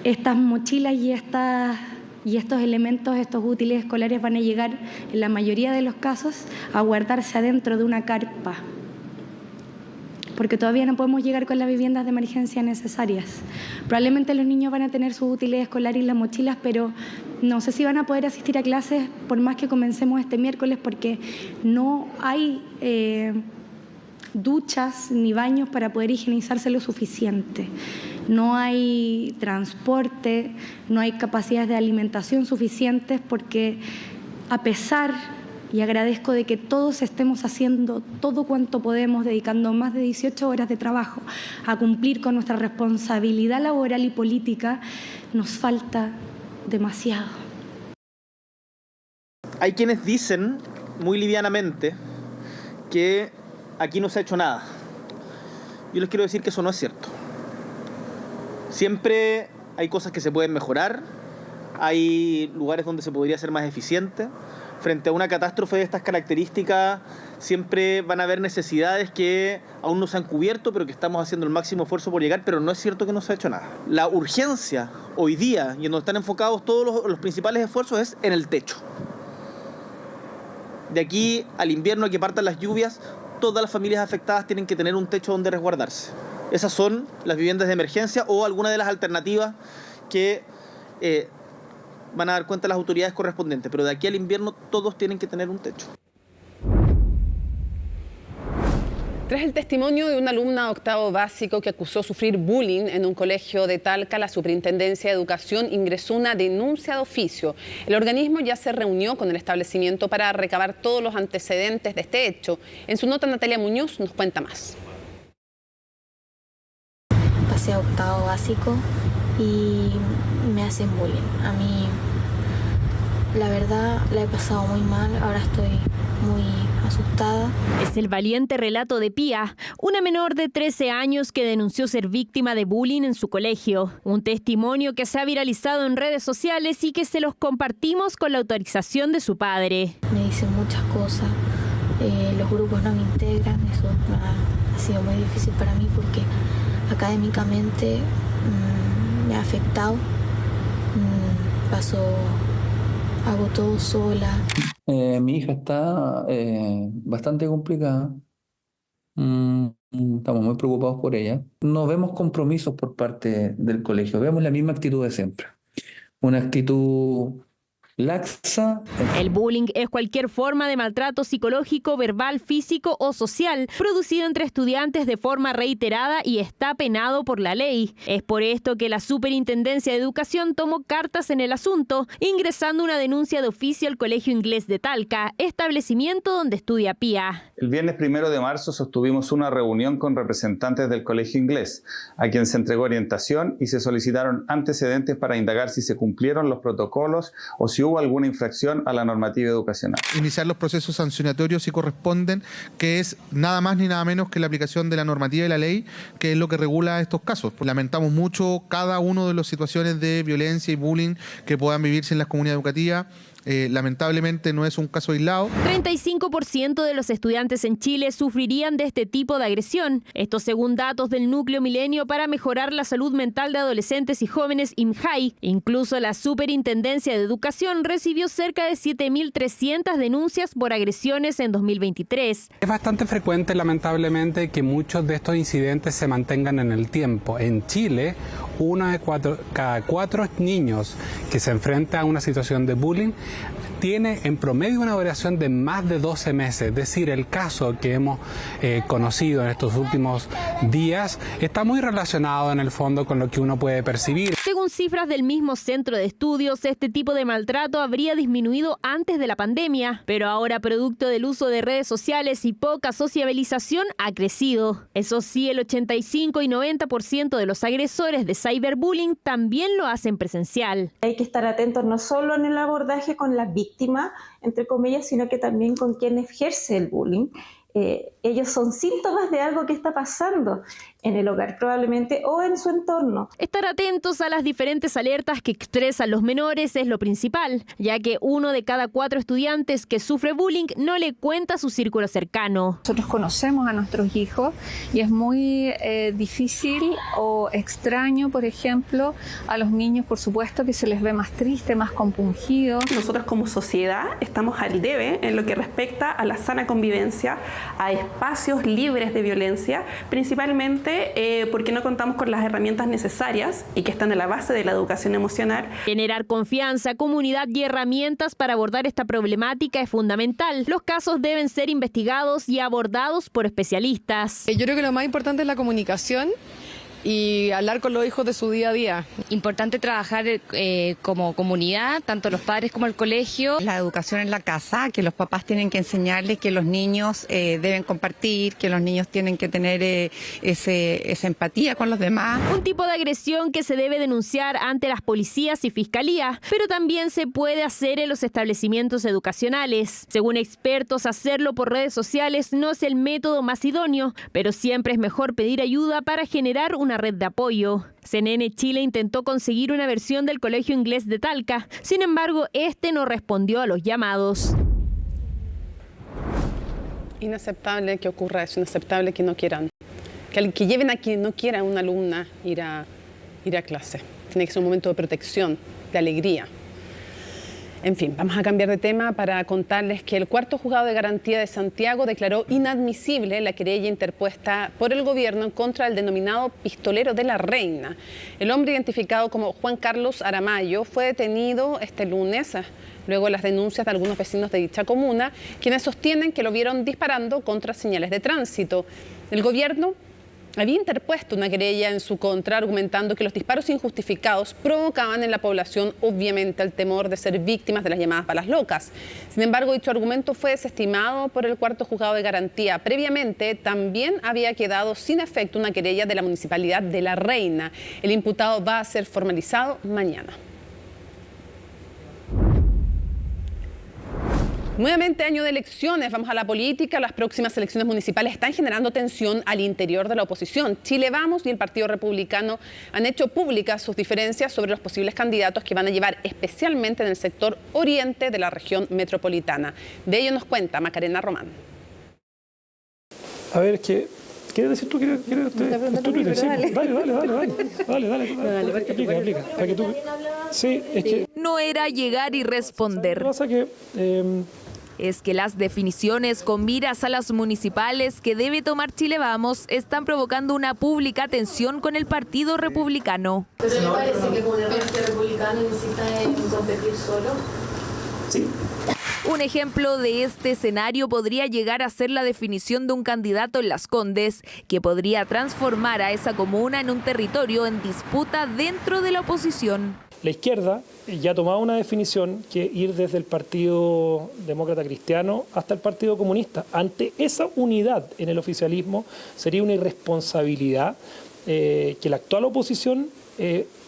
Estas mochilas y estos elementos, estos útiles escolares van a llegar, en la mayoría de los casos, a guardarse adentro de una carpa, porque todavía no podemos llegar con las viviendas de emergencia necesarias. Probablemente los niños van a tener sus útiles escolares y las mochilas, pero no sé si van a poder asistir a clases por más que comencemos este miércoles, porque no hay duchas ni baños para poder higienizarse lo suficiente. No hay transporte, no hay capacidades de alimentación suficientes, porque a pesar, y agradezco de que todos estemos haciendo todo cuanto podemos, dedicando más de 18 horas de trabajo a cumplir con nuestra responsabilidad laboral y política, nos falta demasiado. Hay quienes dicen muy livianamente que aquí no se ha hecho nada. Yo les quiero decir que eso no es cierto. Siempre hay cosas que se pueden mejorar, hay lugares donde se podría ser más eficiente. Frente a una catástrofe de estas características, siempre van a haber necesidades que aún no se han cubierto, pero que estamos haciendo el máximo esfuerzo por llegar, pero no es cierto que no se ha hecho nada. La urgencia hoy día, y en donde están enfocados todos los principales esfuerzos, es en el techo. De aquí al invierno, que partan las lluvias, todas las familias afectadas tienen que tener un techo donde resguardarse. Esas son las viviendas de emergencia o alguna de las alternativas que van a dar cuenta las autoridades correspondientes. Pero de aquí al invierno todos tienen que tener un techo. Tras el testimonio de una alumna de octavo básico que acusó sufrir bullying en un colegio de Talca, la Superintendencia de Educación ingresó una denuncia de oficio. El organismo ya se reunió con el establecimiento para recabar todos los antecedentes de este hecho. En su nota, Natalia Muñoz nos cuenta más. Pasé a octavo básico y me hacen bullying. A mí, la verdad, la he pasado muy mal. Ahora estoy muy asustada. Es el valiente relato de Pía, una menor de 13 años que denunció ser víctima de bullying en su colegio. Un testimonio que se ha viralizado en redes sociales y que se los compartimos con la autorización de su padre. Me dicen muchas cosas, los grupos no me integran, eso ha sido muy difícil para mí porque académicamente me ha afectado. Hago todo sola. Mi hija está bastante complicada. Estamos muy preocupados por ella. No vemos compromisos por parte del colegio. Vemos la misma actitud de siempre. Una actitud laxa. El bullying es cualquier forma de maltrato psicológico, verbal, físico o social producido entre estudiantes de forma reiterada y está penado por la ley. Es por esto que la Superintendencia de Educación tomó cartas en el asunto, ingresando una denuncia de oficio al Colegio Inglés de Talca, establecimiento donde estudia Pía. El viernes 1 de marzo sostuvimos una reunión con representantes del Colegio Inglés, a quien se entregó orientación y se solicitaron antecedentes para indagar si se cumplieron los protocolos o si hubo alguna infracción a la normativa educacional. Iniciar los procesos sancionatorios si corresponden, que es nada más ni nada menos que la aplicación de la normativa y la ley, que es lo que regula estos casos. Lamentamos mucho cada una de las situaciones de violencia y bullying que puedan vivirse en las comunidades educativas. Lamentablemente no es un caso aislado. 35% de los estudiantes en Chile sufrirían de este tipo de agresión. Esto según datos del Núcleo Milenio para mejorar la salud mental de adolescentes y jóvenes IMJAI. Incluso la Superintendencia de Educación recibió cerca de 7.300 denuncias por agresiones en 2023. Es bastante frecuente, lamentablemente, que muchos de estos incidentes se mantengan en el tiempo. En Chile, cada 4 niños que se enfrentan a una situación de bullying tiene en promedio una duración de más de 12 meses. Es decir, el caso que hemos conocido en estos últimos días está muy relacionado en el fondo con lo que uno puede percibir. Según cifras del mismo centro de estudios, este tipo de maltrato habría disminuido antes de la pandemia, pero ahora, producto del uso de redes sociales y poca sociabilización, ha crecido. Eso sí, el 85 y 90% de los agresores de cyberbullying también lo hacen presencial. Hay que estar atentos no solo en el abordaje con las víctimas, víctima, entre comillas, sino que también con quien ejerce el bullying. Ellos son síntomas de algo que está pasando en el hogar probablemente o en su entorno. Estar atentos a las diferentes alertas que expresan los menores es lo principal, ya que 1 de cada 4 estudiantes que sufre bullying no le cuenta a su círculo cercano. Nosotros conocemos a nuestros hijos y es muy difícil o extraño, por ejemplo, a los niños, por supuesto, que se les ve más tristes, más compungidos. Nosotros como sociedad estamos al debe en lo que respecta a la sana convivencia, a espacios libres de violencia, principalmente porque no contamos con las herramientas necesarias y que están en la base de la educación emocional. Generar confianza, comunidad y herramientas para abordar esta problemática es fundamental. Los casos deben ser investigados y abordados por especialistas. Yo creo que lo más importante es la comunicación y hablar con los hijos de su día a día. Importante trabajar como comunidad, tanto los padres como el colegio. La educación en la casa, que los papás tienen que enseñarles que los niños deben compartir, que los niños tienen que tener esa empatía con los demás. Un tipo de agresión que se debe denunciar ante las policías y fiscalías, pero también se puede hacer en los establecimientos educacionales. Según expertos, hacerlo por redes sociales no es el método más idóneo, pero siempre es mejor pedir ayuda para generar una red de apoyo. CNN Chile intentó conseguir una versión del Colegio Inglés de Talca, sin embargo, este no respondió a los llamados. Inaceptable que ocurra eso, inaceptable que no quieran, que lleven a quien no quiera una alumna ir a clase. Tiene que ser un momento de protección, de alegría. En fin, vamos a cambiar de tema para contarles que el cuarto juzgado de garantía de Santiago declaró inadmisible la querella interpuesta por el gobierno en contra del denominado pistolero de la Reina. El hombre identificado como Juan Carlos Aramayo fue detenido este lunes, luego de las denuncias de algunos vecinos de dicha comuna, quienes sostienen que lo vieron disparando contra señales de tránsito. El gobierno había interpuesto una querella en su contra, argumentando que los disparos injustificados provocaban en la población, obviamente, el temor de ser víctimas de las llamadas balas locas. Sin embargo, dicho argumento fue desestimado por el cuarto juzgado de garantía. Previamente, también había quedado sin efecto una querella de la Municipalidad de La Reina. El imputado va a ser formalizado mañana. Nuevamente año de elecciones, vamos a la política. Las próximas elecciones municipales están generando tensión al interior de la oposición. Chile Vamos y el Partido Republicano han hecho públicas sus diferencias sobre los posibles candidatos que van a llevar especialmente en el sector oriente de la región metropolitana. De ello nos cuenta Macarena Román. A ver, ¿qué quieres decir tú? ¿Quieres Dale, aplica. Para que tú... Sí, es que... No era llegar y responder. Lo que pasa que... Es que las definiciones con miras a las municipales que debe tomar Chile Vamos están provocando una pública tensión con el Partido Republicano. ¿Pero le parece que con el Partido Republicano necesita competir solo? Sí. Un ejemplo de este escenario podría llegar a ser la definición de un candidato en Las Condes, que podría transformar a esa comuna en un territorio en disputa dentro de la oposición. La izquierda ya ha tomado una definición que ir desde el Partido Demócrata Cristiano hasta el Partido Comunista. Ante esa unidad en el oficialismo sería una irresponsabilidad que la actual oposición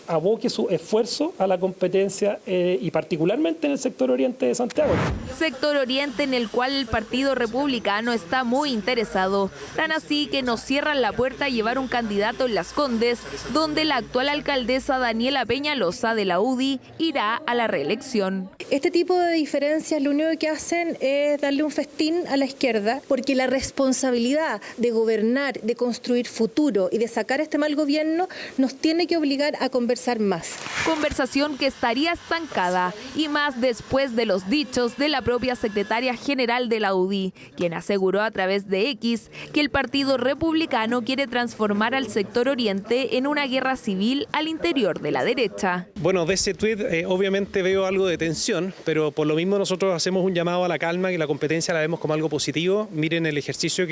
aboque su esfuerzo a la competencia y particularmente en el sector oriente de Santiago. Sector oriente en el cual el Partido Republicano está muy interesado, tan así que nos cierran la puerta a llevar un candidato en Las Condes, donde la actual alcaldesa Daniela Peñalosa de la UDI irá a la reelección. Este tipo de diferencias lo único que hacen es darle un festín a la izquierda, porque la responsabilidad de gobernar, de construir futuro y de sacar este mal gobierno nos tiene que obligar a conversar más. Conversación que estaría estancada, y más después de los dichos de la propia secretaria general de la UDI, quien aseguró a través de X que el Partido Republicano quiere transformar al sector oriente en una guerra civil al interior de la derecha. Bueno, de ese tuit obviamente veo algo de tensión, pero por lo mismo nosotros hacemos un llamado a la calma y la competencia la vemos como algo positivo. Miren el ejercicio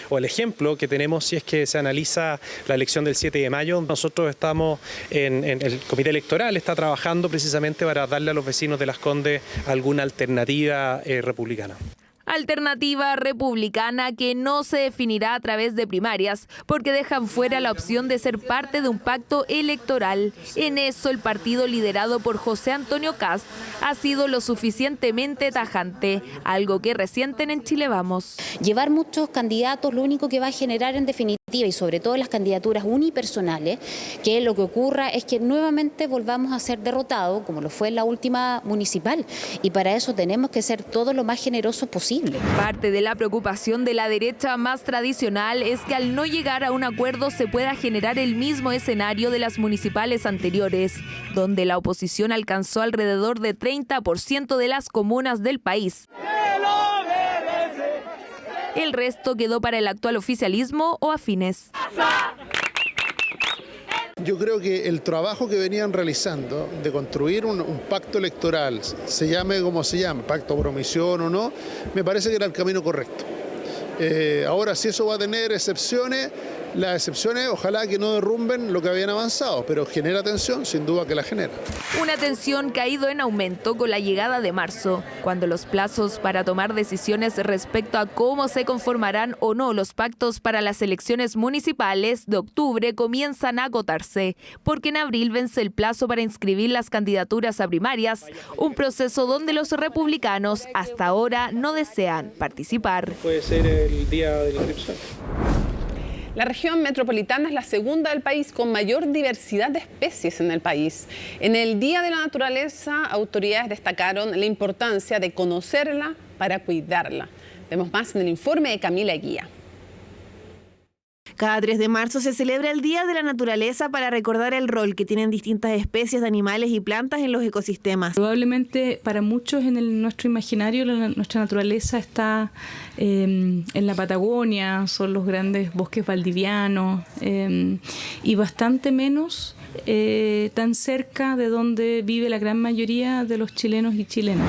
o el ejemplo que tenemos si es que se analiza la elección del 7 de mayo. Nosotros estamos el comité electoral está trabajando precisamente para darle a los vecinos de Las Condes alguna alternativa republicana. Alternativa republicana que no se definirá a través de primarias, porque dejan fuera la opción de ser parte de un pacto electoral. En eso el partido liderado por José Antonio Kast ha sido lo suficientemente tajante, algo que resienten en Chile Vamos. Llevar muchos candidatos lo único que va a generar en definitiva, y sobre todo las candidaturas unipersonales, que lo que ocurra es que nuevamente volvamos a ser derrotados, como lo fue en la última municipal, y para eso tenemos que ser todo lo más generosos posible. Parte de la preocupación de la derecha más tradicional es que al no llegar a un acuerdo se pueda generar el mismo escenario de las municipales anteriores, donde la oposición alcanzó alrededor de 30% de las comunas del país. El resto quedó para el actual oficialismo o afines. Yo creo que el trabajo que venían realizando de construir un pacto electoral, se llame como se llame, pacto por omisión o no, me parece que era el camino correcto. Ahora, si eso va a tener excepciones, las excepciones ojalá que no derrumben lo que habían avanzado, pero genera tensión, sin duda que la genera. Una tensión que ha ido en aumento con la llegada de marzo, cuando los plazos para tomar decisiones respecto a cómo se conformarán o no los pactos para las elecciones municipales de octubre comienzan a agotarse, porque en abril vence el plazo para inscribir las candidaturas a primarias, un proceso donde los republicanos hasta ahora no desean participar. Puede ser el día de la inscripción. La región metropolitana es la segunda del país con mayor diversidad de especies en el país. En el Día de la Naturaleza, autoridades destacaron la importancia de conocerla para cuidarla. Vemos más en el informe de Camila Guía. Cada 3 de marzo se celebra el Día de la Naturaleza para recordar el rol que tienen distintas especies de animales y plantas en los ecosistemas. Probablemente para muchos en nuestro imaginario nuestra naturaleza está en la Patagonia, son los grandes bosques valdivianos y bastante menos tan cerca de donde vive la gran mayoría de los chilenos y chilenas.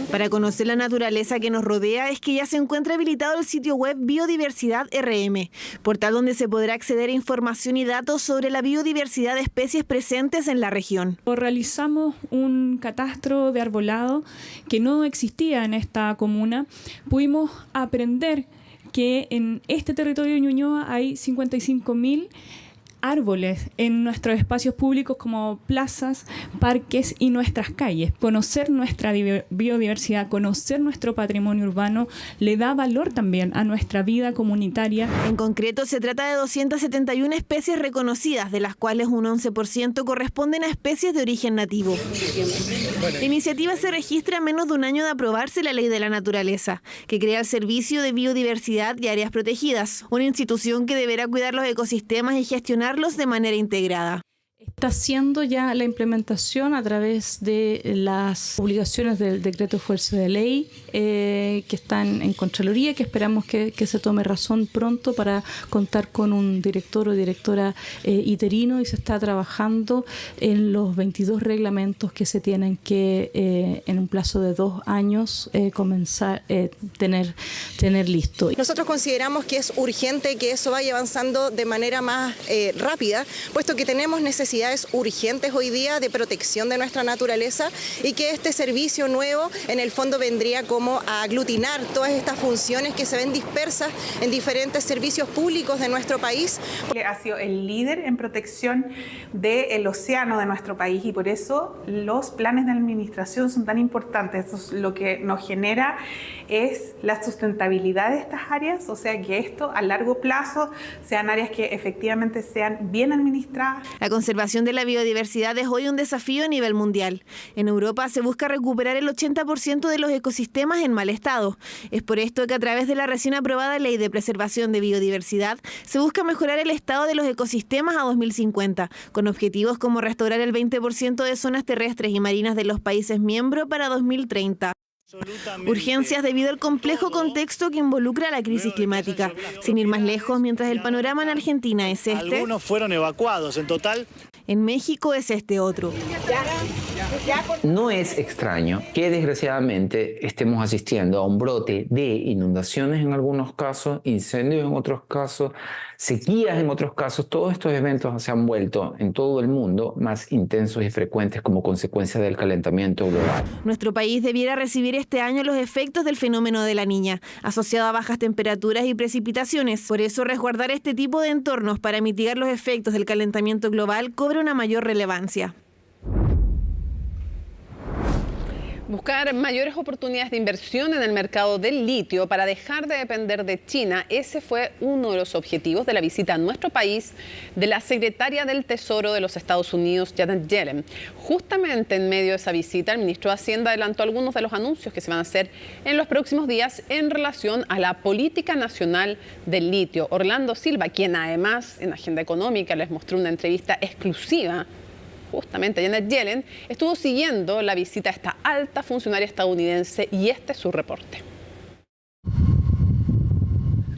Para conocer la naturaleza que nos rodea es que ya se encuentra habilitado el sitio web Biodiversidad RM, portal donde se podrá acceder a información y datos sobre la biodiversidad de especies presentes en la región. Realizamos un catastro de arbolado que no existía en esta comuna. Pudimos aprender que en este territorio de Ñuñoa hay 55.000 árboles en nuestros espacios públicos como plazas, parques y nuestras calles. Conocer nuestra biodiversidad, conocer nuestro patrimonio urbano le da valor también a nuestra vida comunitaria. En concreto, se trata de 271 especies reconocidas, de las cuales un 11% corresponden a especies de origen nativo. La iniciativa se registra a menos de un año de aprobarse la Ley de la Naturaleza, que crea el Servicio de Biodiversidad y Áreas Protegidas, una institución que deberá cuidar los ecosistemas y gestionarlos de manera integrada. Está haciendo ya la implementación a través de las publicaciones del decreto de fuerza de ley que están en Contraloría, que esperamos que se tome razón pronto para contar con un director o directora interino, y se está trabajando en los 22 reglamentos que se tienen que en un plazo de 2 años comenzar tener listo. Nosotros consideramos que es urgente que eso vaya avanzando de manera más rápida, puesto que tenemos necesidades urgentes hoy día de protección de nuestra naturaleza, y que este servicio nuevo en el fondo vendría como a aglutinar todas estas funciones que se ven dispersas en diferentes servicios públicos de nuestro país. Ha sido el líder en protección del océano de nuestro país, y por eso los planes de administración son tan importantes. Eso lo que nos genera es la sustentabilidad de estas áreas, o sea que esto a largo plazo sean áreas que efectivamente sean bien administradas. La conservación de la biodiversidad es hoy un desafío a nivel mundial. En Europa se busca recuperar el 80% de los ecosistemas en mal estado. Es por esto que a través de la recién aprobada Ley de Preservación de Biodiversidad se busca mejorar el estado de los ecosistemas a 2050, con objetivos como restaurar el 20% de zonas terrestres y marinas de los países miembros para 2030. Urgencias debido al complejo contexto que involucra la crisis climática. Sin ir más lejos, mientras el panorama en Argentina es este, algunos fueron evacuados, en total. En México es este otro. No es extraño que desgraciadamente estemos asistiendo a un brote de inundaciones en algunos casos, incendios en otros casos, sequías en otros casos. Todos estos eventos se han vuelto en todo el mundo más intensos y frecuentes como consecuencia del calentamiento global. Nuestro país debiera recibir este año los efectos del fenómeno de la Niña, asociado a bajas temperaturas y precipitaciones. Por eso, resguardar este tipo de entornos para mitigar los efectos del calentamiento global cobra una mayor relevancia. Buscar mayores oportunidades de inversión en el mercado del litio para dejar de depender de China, ese fue uno de los objetivos de la visita a nuestro país de la secretaria del Tesoro de los Estados Unidos, Janet Yellen. Justamente en medio de esa visita, el ministro de Hacienda adelantó algunos de los anuncios que se van a hacer en los próximos días en relación a la política nacional del litio. Orlando Silva, quien además en Agenda Económica les mostró una entrevista exclusiva justamente Janet Yellen, estuvo siguiendo la visita a esta alta funcionaria estadounidense y este es su reporte.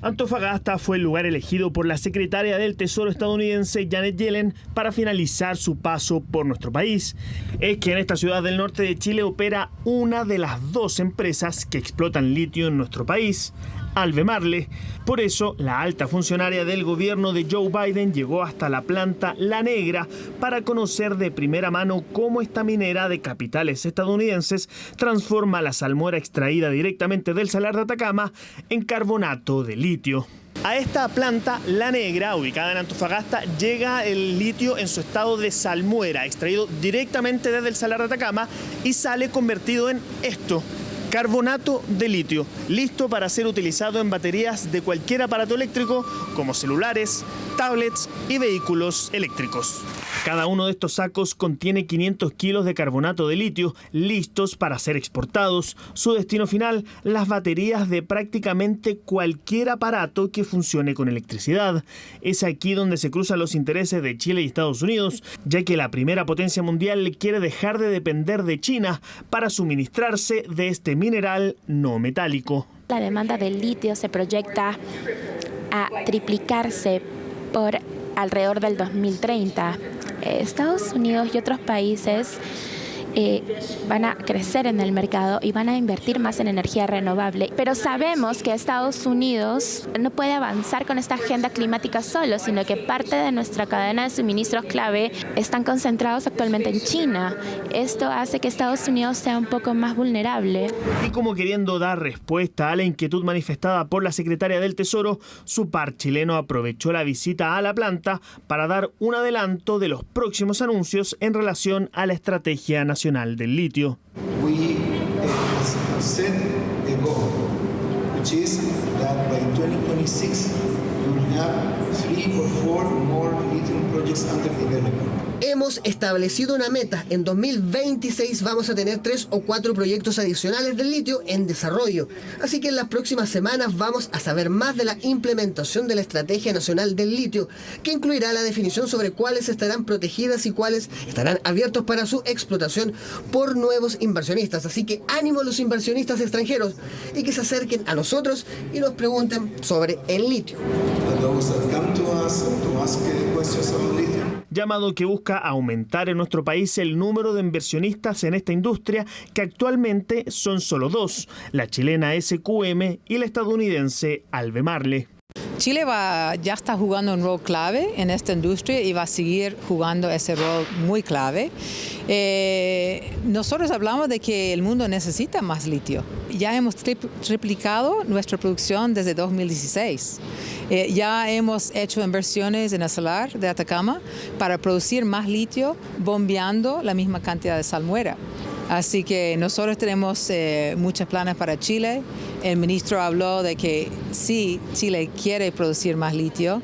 Antofagasta fue el lugar elegido por la secretaria del Tesoro estadounidense Janet Yellen para finalizar su paso por nuestro país. Es que en esta ciudad del norte de Chile opera una de las 2 empresas que explotan litio en nuestro país, Albemarle. Por eso, la alta funcionaria del gobierno de Joe Biden llegó hasta la planta La Negra para conocer de primera mano cómo esta minera de capitales estadounidenses transforma la salmuera extraída directamente del Salar de Atacama en carbonato de litio. A esta planta, La Negra, ubicada en Antofagasta, llega el litio en su estado de salmuera, extraído directamente desde el Salar de Atacama y sale convertido en esto: carbonato de litio, listo para ser utilizado en baterías de cualquier aparato eléctrico como celulares, tablets y vehículos eléctricos. Cada uno de estos sacos contiene 500 kilos de carbonato de litio listos para ser exportados. Su destino final, las baterías de prácticamente cualquier aparato que funcione con electricidad. Es aquí donde se cruzan los intereses de Chile y Estados Unidos, ya que la primera potencia mundial quiere dejar de depender de China para suministrarse de este mineral no metálico. La demanda del litio se proyecta a triplicarse por alrededor del 2030. Estados Unidos y otros países van a crecer en el mercado y van a invertir más en energía renovable. Pero sabemos que Estados Unidos no puede avanzar con esta agenda climática solo, sino que parte de nuestra cadena de suministros clave están concentrados actualmente en China. Esto hace que Estados Unidos sea un poco más vulnerable. Y como queriendo dar respuesta a la inquietud manifestada por la secretaria del Tesoro, su par chileno aprovechó la visita a la planta para dar un adelanto de los próximos anuncios en relación a la estrategia nacional del litio. We set a goal, which is that by 2026 we will have 3 or 4 more lithium projects under development. Hemos establecido una meta. En 2026 vamos a tener 3 o 4 proyectos adicionales del litio en desarrollo. Así que en las próximas semanas vamos a saber más de la implementación de la Estrategia Nacional del Litio, que incluirá la definición sobre cuáles estarán protegidas y cuáles estarán abiertos para su explotación por nuevos inversionistas. Así que ánimo a los inversionistas extranjeros y que se acerquen a nosotros y nos pregunten sobre el litio. Llamado que busca aumentar en nuestro país el número de inversionistas en esta industria, que actualmente son solo 2, la chilena SQM y la estadounidense Albemarle. Chile ya está jugando un rol clave en esta industria y va a seguir jugando ese rol muy clave. Nosotros hablamos de que el mundo necesita más litio. Ya hemos triplicado nuestra producción desde 2016. Ya hemos hecho inversiones en el Salar de Atacama para producir más litio, bombeando la misma cantidad de salmuera. Así que nosotros tenemos muchos planes para Chile. El ministro habló de que sí, Chile quiere producir más litio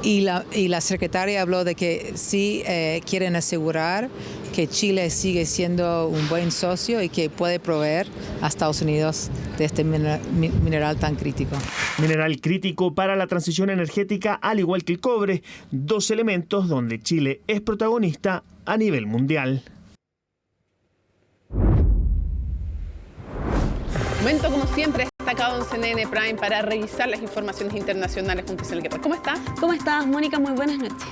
y la secretaria habló de que sí quieren asegurar que Chile sigue siendo un buen socio y que puede proveer a Estados Unidos de este mineral tan crítico. Mineral crítico para la transición energética, al igual que el cobre, 2 elementos donde Chile es protagonista a nivel mundial. Momento, como siempre, destacado en CNN Prime para revisar las informaciones internacionales junto a Isabel Guerra. ¿Cómo estás? ¿Cómo estás, Mónica? Muy buenas noches.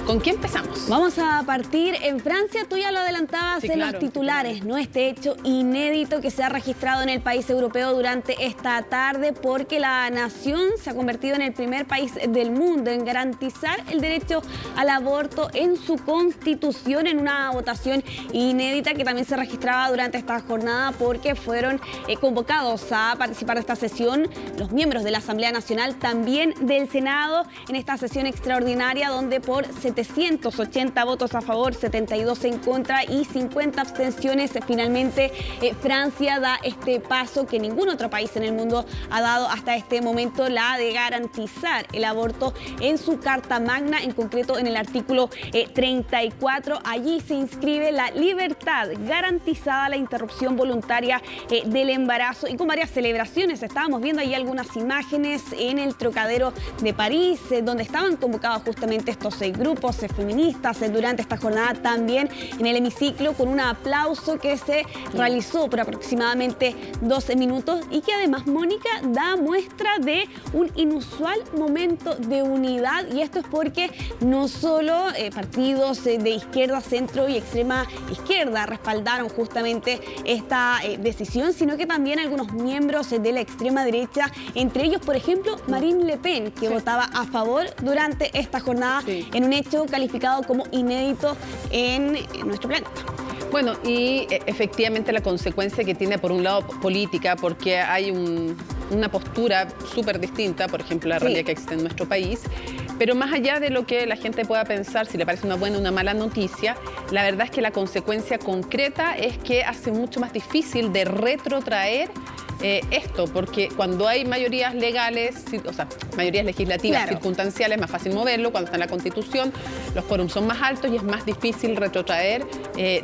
¿Con qué empezamos? Vamos a partir en Francia. Tú ya lo adelantabas los titulares, ¿no? Este hecho inédito que se ha registrado en el país europeo durante esta tarde, porque la nación se ha convertido en el primer país del mundo en garantizar el derecho al aborto en su constitución, en una votación inédita que también se registraba durante esta jornada, porque fueron convocados a participar de esta sesión los miembros de la Asamblea Nacional, también del Senado, en esta sesión extraordinaria donde por 780 votos a favor, 72 en contra y 50 abstenciones, finalmente Francia da este paso que ningún otro país en el mundo ha dado hasta este momento, la de garantizar el aborto en su Carta Magna, en concreto en el artículo 34. Allí se inscribe la libertad garantizada, la interrupción voluntaria del embarazo, y con varias celebraciones. Estábamos viendo ahí algunas imágenes en el Trocadero de París, donde estaban convocados justamente estos grupos feministas durante esta jornada, también en el hemiciclo, con un aplauso que se realizó por aproximadamente 12 minutos y que además, Mónica, da muestra de un inusual momento de unidad, y esto es porque no solo partidos de izquierda, centro y extrema izquierda respaldaron justamente esta decisión, sino que también algunos miembros de la extrema derecha, entre ellos, por ejemplo, Marine Le Pen, que votaba a favor durante esta jornada, en un hecho calificado como inédito en nuestro planeta. Bueno, y efectivamente la consecuencia que tiene, por un lado, política, porque hay una postura súper distinta, por ejemplo, la realidad que existe en nuestro país. Pero más allá de lo que la gente pueda pensar, si le parece una buena o una mala noticia, la verdad es que la consecuencia concreta es que hace mucho más difícil de retrotraer esto, porque cuando hay mayorías legales, o sea, mayorías legislativas circunstanciales, es más fácil moverlo. Cuando está en la Constitución, los quórums son más altos y es más difícil retrotraer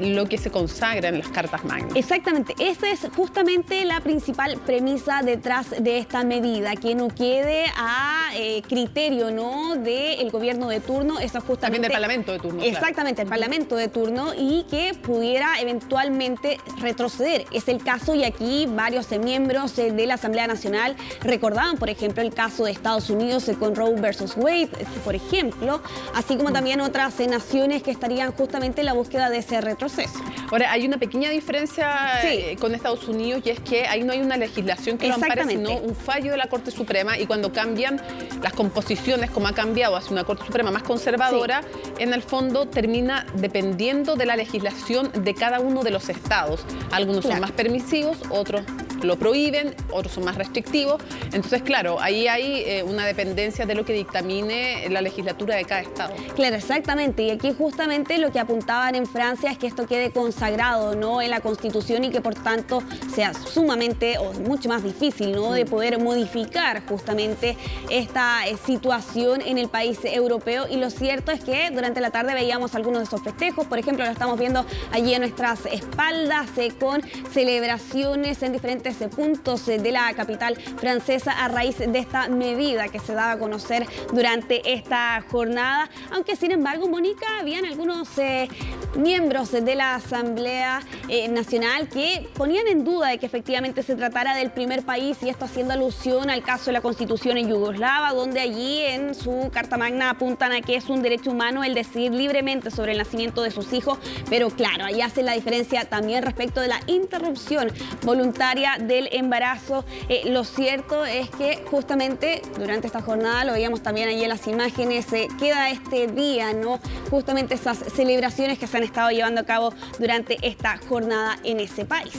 lo que se consagra en las cartas magnas. Exactamente, esa es justamente la principal premisa detrás de esta medida, que no quede a criterio, ¿no?, del gobierno de turno, eso es justamente... También del Parlamento de turno. Exactamente, el Parlamento de turno, y que pudiera eventualmente retroceder. Es el caso, y aquí varios miembros de la Asamblea Nacional recordaban, por ejemplo, el caso de Estados Unidos con Roe versus Wade, por ejemplo, así como también otras naciones que estarían justamente en la búsqueda de ese retroceso. Ahora, hay una pequeña diferencia con Estados Unidos, y es que ahí no hay una legislación que lo ampare, sino un fallo de la Corte Suprema, y cuando cambian las composiciones, como ha cambiado hacia una Corte Suprema más conservadora, en el fondo termina dependiendo de la legislación de cada uno de los estados. Algunos son más permisivos, otros lo prohíben, otros son más restrictivos. Entonces, claro, ahí hay una dependencia de lo que dictamine la legislatura de cada estado. Claro, exactamente. Y aquí justamente lo que apuntaban en Francia es que esto quede consagrado, ¿no?, en la Constitución, y que por tanto sea sumamente o mucho más difícil, ¿no?, de poder modificar justamente esta situación en el país europeo. Y lo cierto es que durante la tarde veíamos algunos de esos festejos. Por ejemplo, lo estamos viendo allí a nuestras espaldas con celebraciones en diferentes puntos de la capital francesa a raíz de esta medida que se daba a conocer durante esta jornada. Aunque, sin embargo, Mónica, habían algunos miembros de la Asamblea Nacional que ponían en duda de que efectivamente se tratara del primer país, y esto haciendo alusión al caso de la Constitución en Yugoslava, donde allí en su Carta Magna apuntan a que es un derecho humano el decidir libremente sobre el nacimiento de sus hijos. Pero claro, ahí hacen la diferencia también respecto de la interrupción voluntaria del embarazo. Lo cierto es que justamente durante esta jornada, lo veíamos también allí en las imágenes, queda este día, ¿no?, justamente esas celebraciones que se han estado llevando a cabo durante esta jornada en ese país.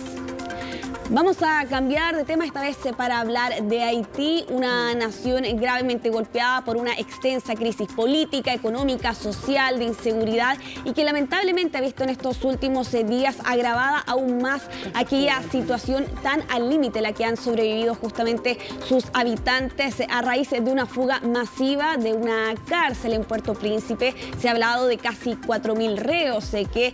Vamos a cambiar de tema, esta vez para hablar de Haití, una nación gravemente golpeada por una extensa crisis política, económica, social, de inseguridad, y que lamentablemente ha visto en estos últimos días agravada aún más aquella situación tan al límite la que han sobrevivido justamente sus habitantes a raíz de una fuga masiva de una cárcel en Puerto Príncipe. Se ha hablado de casi 4.000 reos que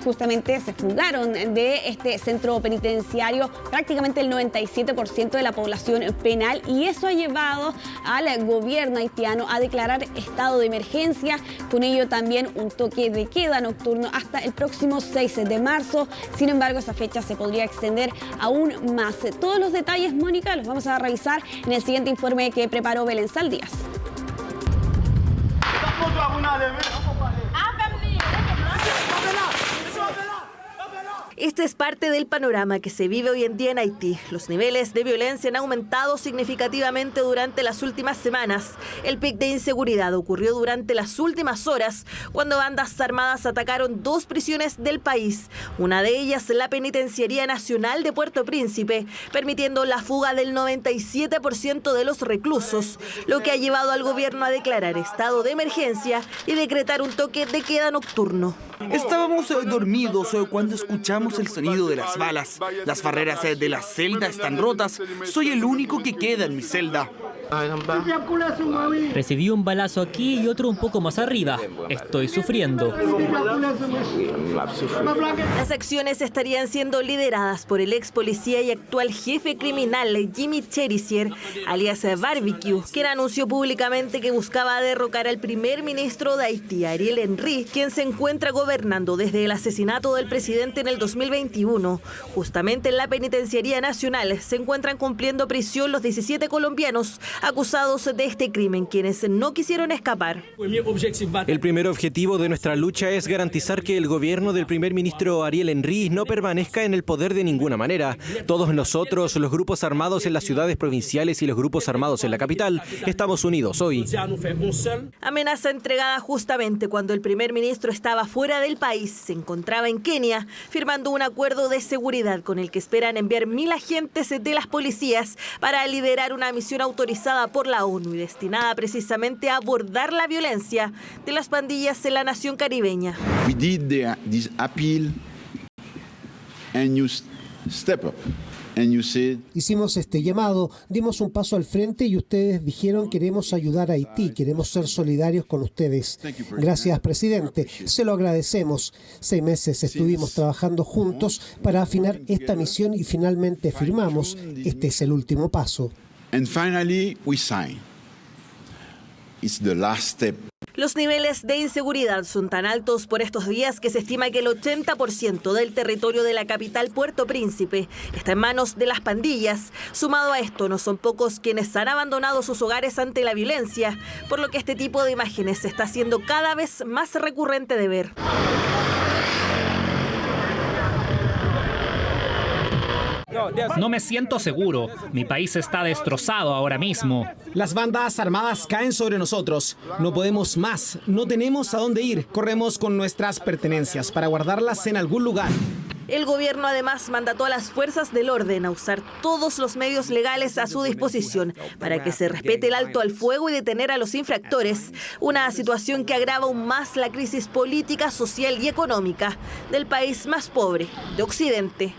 justamente se fugaron de este centro penitenciario, prácticamente el 97% de la población penal, y eso ha llevado al gobierno haitiano a declarar estado de emergencia, con ello también un toque de queda nocturno hasta el próximo 6 de marzo. Sin embargo, esa fecha se podría extender aún más. Todos los detalles, Mónica, los vamos a revisar en el siguiente informe que preparó Belén Saldías. Este es parte del panorama que se vive hoy en día en Haití. Los niveles de violencia han aumentado significativamente durante las últimas semanas. El pic de inseguridad ocurrió durante las últimas horas, cuando bandas armadas atacaron 2 prisiones del país. Una de ellas, la Penitenciaría Nacional de Puerto Príncipe, permitiendo la fuga del 97% de los reclusos, lo que ha llevado al gobierno a declarar estado de emergencia y decretar un toque de queda nocturno. Estábamos dormidos cuando escuchamos el sonido de las balas. Las barreras de la celda están rotas. Soy el único que queda en mi celda. Recibí un balazo aquí y otro un poco más arriba. Estoy sufriendo. Las acciones estarían siendo lideradas por el ex policía y actual jefe criminal Jimmy Cherisier, alias Barbecue, quien anunció públicamente que buscaba derrocar al primer ministro de Haití, Ariel Henry, quien se encuentra gobernando desde el asesinato del presidente en el 2021. Justamente en la Penitenciaría Nacional se encuentran cumpliendo prisión los 17 colombianos acusados de este crimen, quienes no quisieron escapar. El primer objetivo de nuestra lucha es garantizar que el gobierno del primer ministro Ariel Henry no permanezca en el poder de ninguna manera. Todos nosotros, los grupos armados en las ciudades provinciales y los grupos armados en la capital, estamos unidos hoy. Amenaza entregada justamente cuando el primer ministro estaba fuera del país, se encontraba en Kenia, firmando un acuerdo de seguridad con el que esperan enviar 1000 agentes de las policías para liderar una misión autorizada por la ONU y destinada precisamente a abordar la violencia de las pandillas en la nación caribeña. We did this appeal and you step up. Hicimos este llamado, dimos un paso al frente y ustedes dijeron queremos ayudar a Haití, queremos ser solidarios con ustedes. Gracias, presidente, se lo agradecemos. 6 meses estuvimos trabajando juntos para afinar esta misión y finalmente firmamos. Este es el último paso. And finally we sign. It's the last step. Los niveles de inseguridad son tan altos por estos días que se estima que el 80% del territorio de la capital Puerto Príncipe está en manos de las pandillas. Sumado a esto, no son pocos quienes han abandonado sus hogares ante la violencia, por lo que este tipo de imágenes se está haciendo cada vez más recurrente de ver. No me siento seguro. Mi país está destrozado ahora mismo. Las bandas armadas caen sobre nosotros. No podemos más. No tenemos a dónde ir. Corremos con nuestras pertenencias para guardarlas en algún lugar. El gobierno además mandató a las fuerzas del orden a usar todos los medios legales a su disposición para que se respete el alto al fuego y detener a los infractores. Una situación que agrava aún más la crisis política, social y económica del país más pobre de Occidente.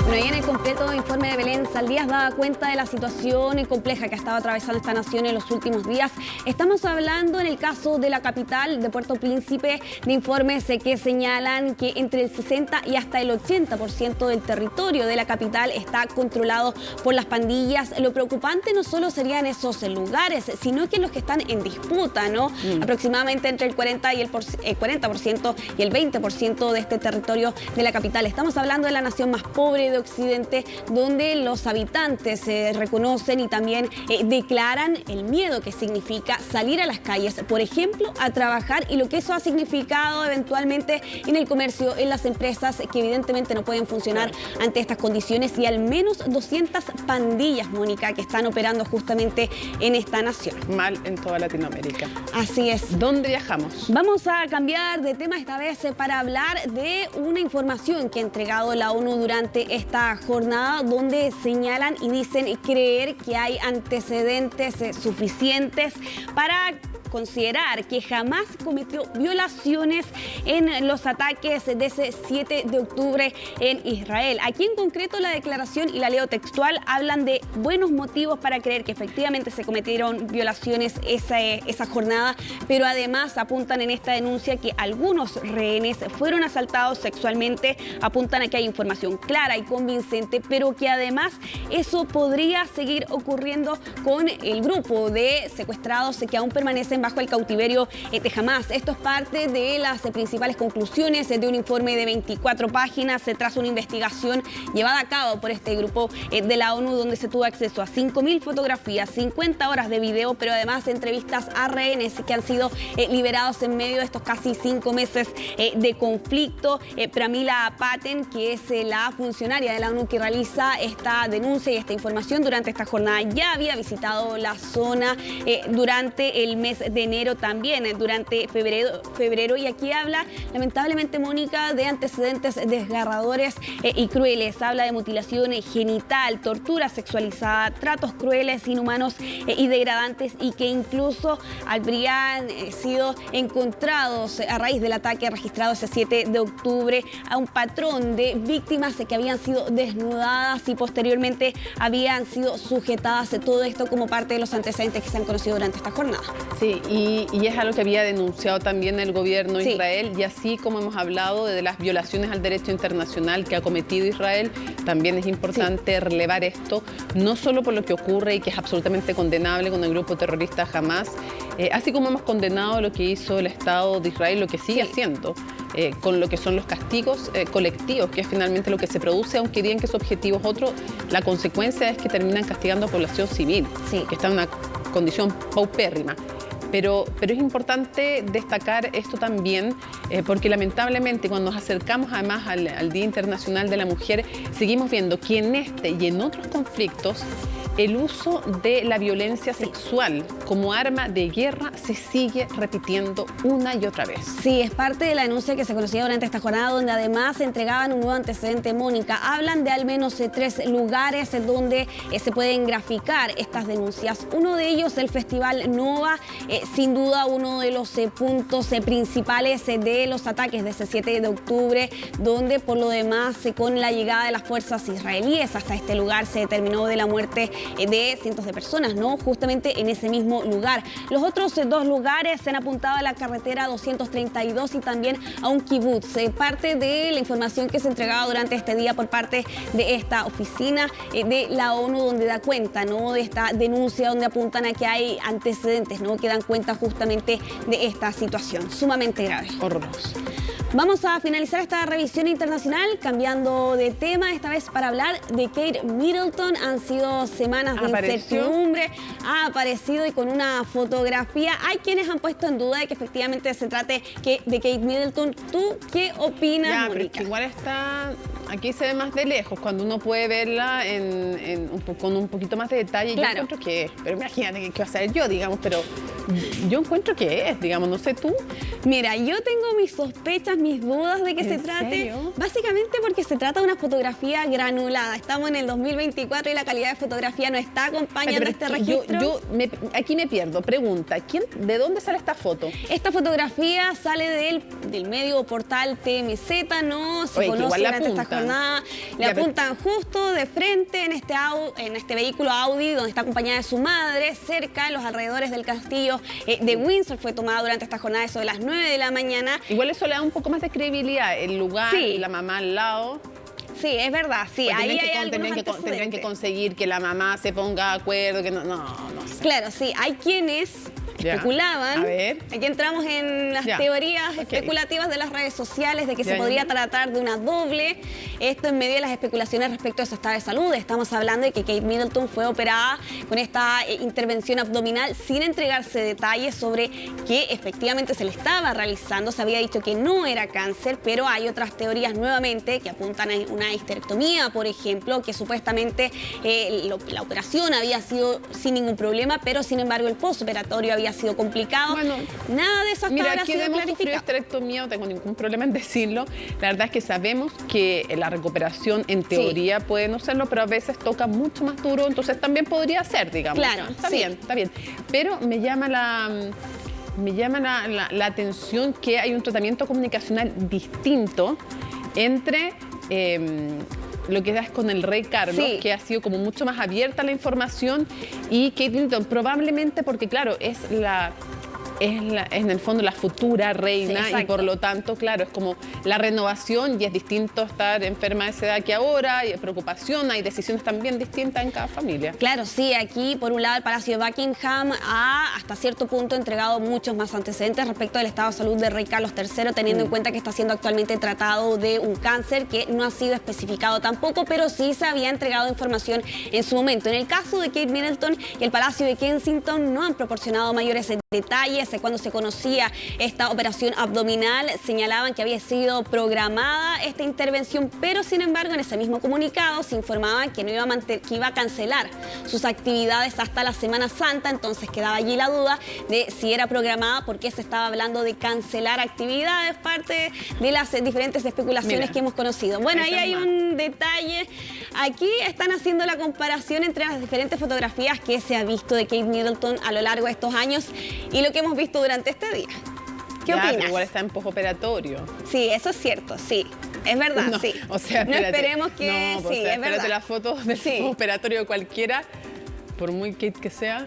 Bueno, y en el completo informe de Belén Saldías daba cuenta de la situación compleja que ha estado atravesando esta nación en los últimos días. Estamos hablando en el caso de la capital de Puerto Príncipe de informes que señalan que entre el 60 y hasta el 80% del territorio de la capital está controlado por las pandillas. Lo preocupante no solo serían esos lugares, sino que los que están en disputa, ¿no? Aproximadamente entre el 40% y el 20% de este territorio de la capital. Estamos hablando de la nación más pobre de Occidente, donde los habitantes reconocen y también declaran el miedo que significa salir a las calles, por ejemplo, a trabajar, y lo que eso ha significado eventualmente en el comercio, en las empresas que evidentemente no pueden funcionar ante estas condiciones, y al menos 200 pandillas, Mónica, que están operando justamente en esta nación. Mal en toda Latinoamérica. Así es. ¿Dónde viajamos? Vamos a cambiar de tema esta vez para hablar de una información que ha entregado la ONU durante esta jornada, donde señalan y dicen creer que hay antecedentes suficientes para considerar que jamás cometió violaciones en los ataques de ese 7 de octubre en Israel. Aquí en concreto la declaración, y la leo textual, hablan de buenos motivos para creer que efectivamente se cometieron violaciones esa jornada, pero además apuntan en esta denuncia que algunos rehenes fueron asaltados sexualmente, apuntan a que hay información clara y convincente, pero que además eso podría seguir ocurriendo con el grupo de secuestrados que aún permanecen bajo el cautiverio de Hamás. Esto es parte de las principales conclusiones de un informe de 24 páginas tras una investigación llevada a cabo por este grupo de la ONU, donde se tuvo acceso a 5.000 fotografías, 50 horas de video, pero además entrevistas a rehenes que han sido liberados en medio de estos casi 5 meses de conflicto. Pramila Patten, que es la funcionaria de la ONU que realiza esta denuncia y esta información durante esta jornada, ya había visitado la zona durante el mes de enero, también durante febrero, y aquí habla lamentablemente, Mónica, de antecedentes desgarradores y crueles. Habla de mutilación genital, tortura sexualizada, tratos crueles, inhumanos y degradantes, y que incluso habrían sido encontrados a raíz del ataque registrado ese 7 de octubre a un patrón de víctimas que habían sido desnudadas y posteriormente habían sido sujetadas. Todo esto como parte de los antecedentes que se han conocido durante esta jornada. Sí, y es algo que había denunciado también el gobierno de Israel, y así como hemos hablado de las violaciones al derecho internacional que ha cometido Israel, también es importante relevar esto, no solo por lo que ocurre y que es absolutamente condenable con el grupo terrorista Hamás, así como hemos condenado lo que hizo el Estado de Israel, lo que sigue haciendo, con lo que son los castigos colectivos, que es finalmente lo que se produce, aunque digan que su objetivo es otro, la consecuencia es que terminan castigando a población civil, que está en una condición paupérrima. Pero es importante destacar esto también, porque lamentablemente cuando nos acercamos además al Día Internacional de la Mujer, seguimos viendo que en este y en otros conflictos el uso de la violencia sexual como arma de guerra se sigue repitiendo una y otra vez. Sí, es parte de la denuncia que se conocía durante esta jornada, donde además entregaban un nuevo antecedente, Mónica. Hablan de al menos 3 lugares en donde se pueden graficar estas denuncias. Uno de ellos, el Festival Nova, sin duda uno de los puntos principales de los ataques de ese 7 de octubre, donde por lo demás, con la llegada de las fuerzas israelíes hasta este lugar, se determinó de la muerte de cientos de personas, ¿no? Justamente en ese mismo lugar. Los otros 2 lugares se han apuntado a la carretera 232 y también a un kibutz. Parte de la información que se entregaba durante este día por parte de esta oficina de la ONU, donde da cuenta, ¿no?, de esta denuncia, donde apuntan a que hay antecedentes, ¿no?, que dan cuenta justamente de esta situación sumamente grave. Horroroso. Vamos a finalizar esta revisión internacional cambiando de tema, esta vez para hablar de Kate Middleton. Han sido semanas de incertidumbre, ha aparecido y con una fotografía. Hay quienes han puesto en duda de que efectivamente se trate de Kate Middleton. ¿Tú qué opinas, Mónica? Igual aquí se ve más de lejos, cuando uno puede verla con un poquito más de detalle. Claro. Yo encuentro que es, pero imagínate qué va a ser yo, digamos, pero yo encuentro que es, digamos, no sé tú. Mira, yo tengo mis sospechas, mis dudas de que se trate. ¿Serio? Básicamente porque se trata de una fotografía granulada. Estamos en el 2024 y la calidad de fotografía no está acompañando este registro. Aquí me pierdo. Pregunta, ¿de dónde sale esta foto? Esta fotografía sale del medio portal TMZ, ¿no? Se conoce durante esta jornada. Le apuntan justo de frente en este vehículo Audi, donde está acompañada de su madre, cerca, en los alrededores del castillo de Windsor. Fue tomada durante esta jornada, eso de las 9 de la mañana. Igual eso le da un poco más de credibilidad, el lugar, la mamá al lado. Sí, es verdad, sí. Pues ahí tendrían que conseguir que la mamá se ponga de acuerdo, que no sé. Claro, sí, hay quienes especulaban. A ver. Aquí entramos en las teorías especulativas de las redes sociales de que se podría tratar de una doble. Esto en medio de las especulaciones respecto a su estado de salud. Estamos hablando de que Kate Middleton fue operada con esta intervención abdominal sin entregarse detalles sobre qué efectivamente se le estaba realizando. Se había dicho que no era cáncer, pero hay otras teorías nuevamente que apuntan a una histerectomía, por ejemplo, que supuestamente la operación había sido sin ningún problema, pero sin embargo el postoperatorio había sido complicado. Bueno, nada de eso hasta ahora ha sido clarificado. Histerectomía, no tengo ningún problema en decirlo. La verdad es que sabemos que la recuperación en teoría puede no serlo, pero a veces toca mucho más duro, entonces también podría ser, digamos. Claro, está bien. Pero me llama la atención que hay un tratamiento comunicacional distinto entre lo que es con el rey Carlos, que ha sido como mucho más abierta la información, y Kate Middleton, probablemente porque, claro, es en el fondo la futura reina, Sí, y por lo tanto, claro, es como la renovación, y es distinto estar enferma de esa edad que ahora, y hay preocupación, hay decisiones también distintas en cada familia. Claro, sí, aquí por un lado el Palacio de Buckingham ha hasta cierto punto entregado muchos más antecedentes respecto del estado de salud del rey Carlos III, teniendo en cuenta que está siendo actualmente tratado de un cáncer que no ha sido especificado tampoco, pero sí se había entregado información en su momento. En el caso de Kate Middleton y el Palacio de Kensington no han proporcionado mayores detalles. Cuando se conocía esta operación abdominal, señalaban que había sido programada esta intervención, pero sin embargo en ese mismo comunicado se informaba que que iba a cancelar sus actividades hasta la Semana Santa. Entonces quedaba allí la duda de si era programada, porque se estaba hablando de cancelar actividades, parte de las diferentes especulaciones que hemos conocido. Bueno, ahí hay un detalle. Aquí están haciendo la comparación entre las diferentes fotografías que se ha visto de Kate Middleton a lo largo de estos años y lo que hemos visto durante este día. ¿Qué opinas? Pero igual está en postoperatorio. Sí, eso es cierto, sí. Es verdad, no, sí. O sea, no esperemos que... No, sí, o sea, es verdad. espérate la foto del postoperatorio de cualquiera, por muy Kate que sea.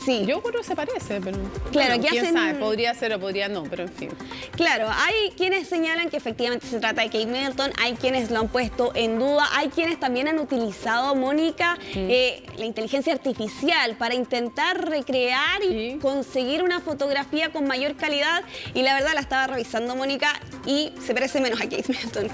Sí. Yo creo que se parece, pero... Claro, bueno, ¿qué quién hacen? sabe, podría ser o podría no, pero en fin. Claro, hay quienes señalan que efectivamente se trata de Kate Middleton, hay quienes lo han puesto en duda, hay quienes también han utilizado, Mónica, la inteligencia artificial para intentar recrear y conseguir una fotografía con mayor calidad, y la verdad la estaba revisando, Mónica, y se parece menos a Kate Middleton.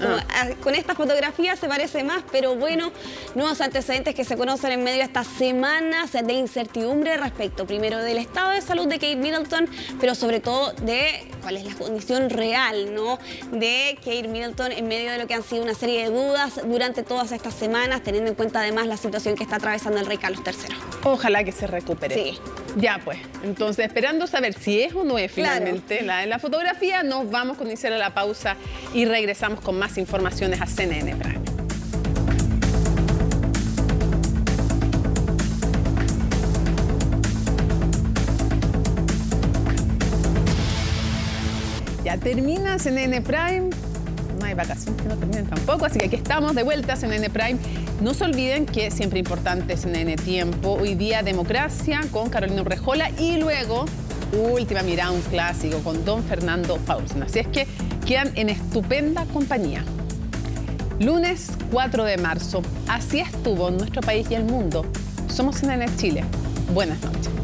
Con esta fotografía se parece más, pero bueno, nuevos antecedentes que se conocen en medio de estas semanas de incertidumbre respecto primero del estado de salud de Kate Middleton, pero sobre todo de cuál es la condición real, ¿no?, de Kate Middleton en medio de lo que han sido una serie de dudas durante todas estas semanas, teniendo en cuenta además la situación que está atravesando el rey Carlos III. Ojalá que se recupere. Sí. Ya pues, entonces esperando saber si es o no es finalmente la fotografía, nos vamos con iniciar a la pausa y regresamos con más informaciones a CNN Prime. Ya termina CNN Prime, no hay vacaciones que no terminen tampoco, así que aquí estamos de vuelta, CNN Prime. No se olviden que siempre importante CNN Tiempo, hoy día Democracia con Carolina Urrejola y luego Última Mirada, un clásico con don Fernando Paulsen. Así es que quedan en estupenda compañía. Lunes 4 de marzo, así estuvo nuestro país y el mundo. Somos CNN Chile. Buenas noches.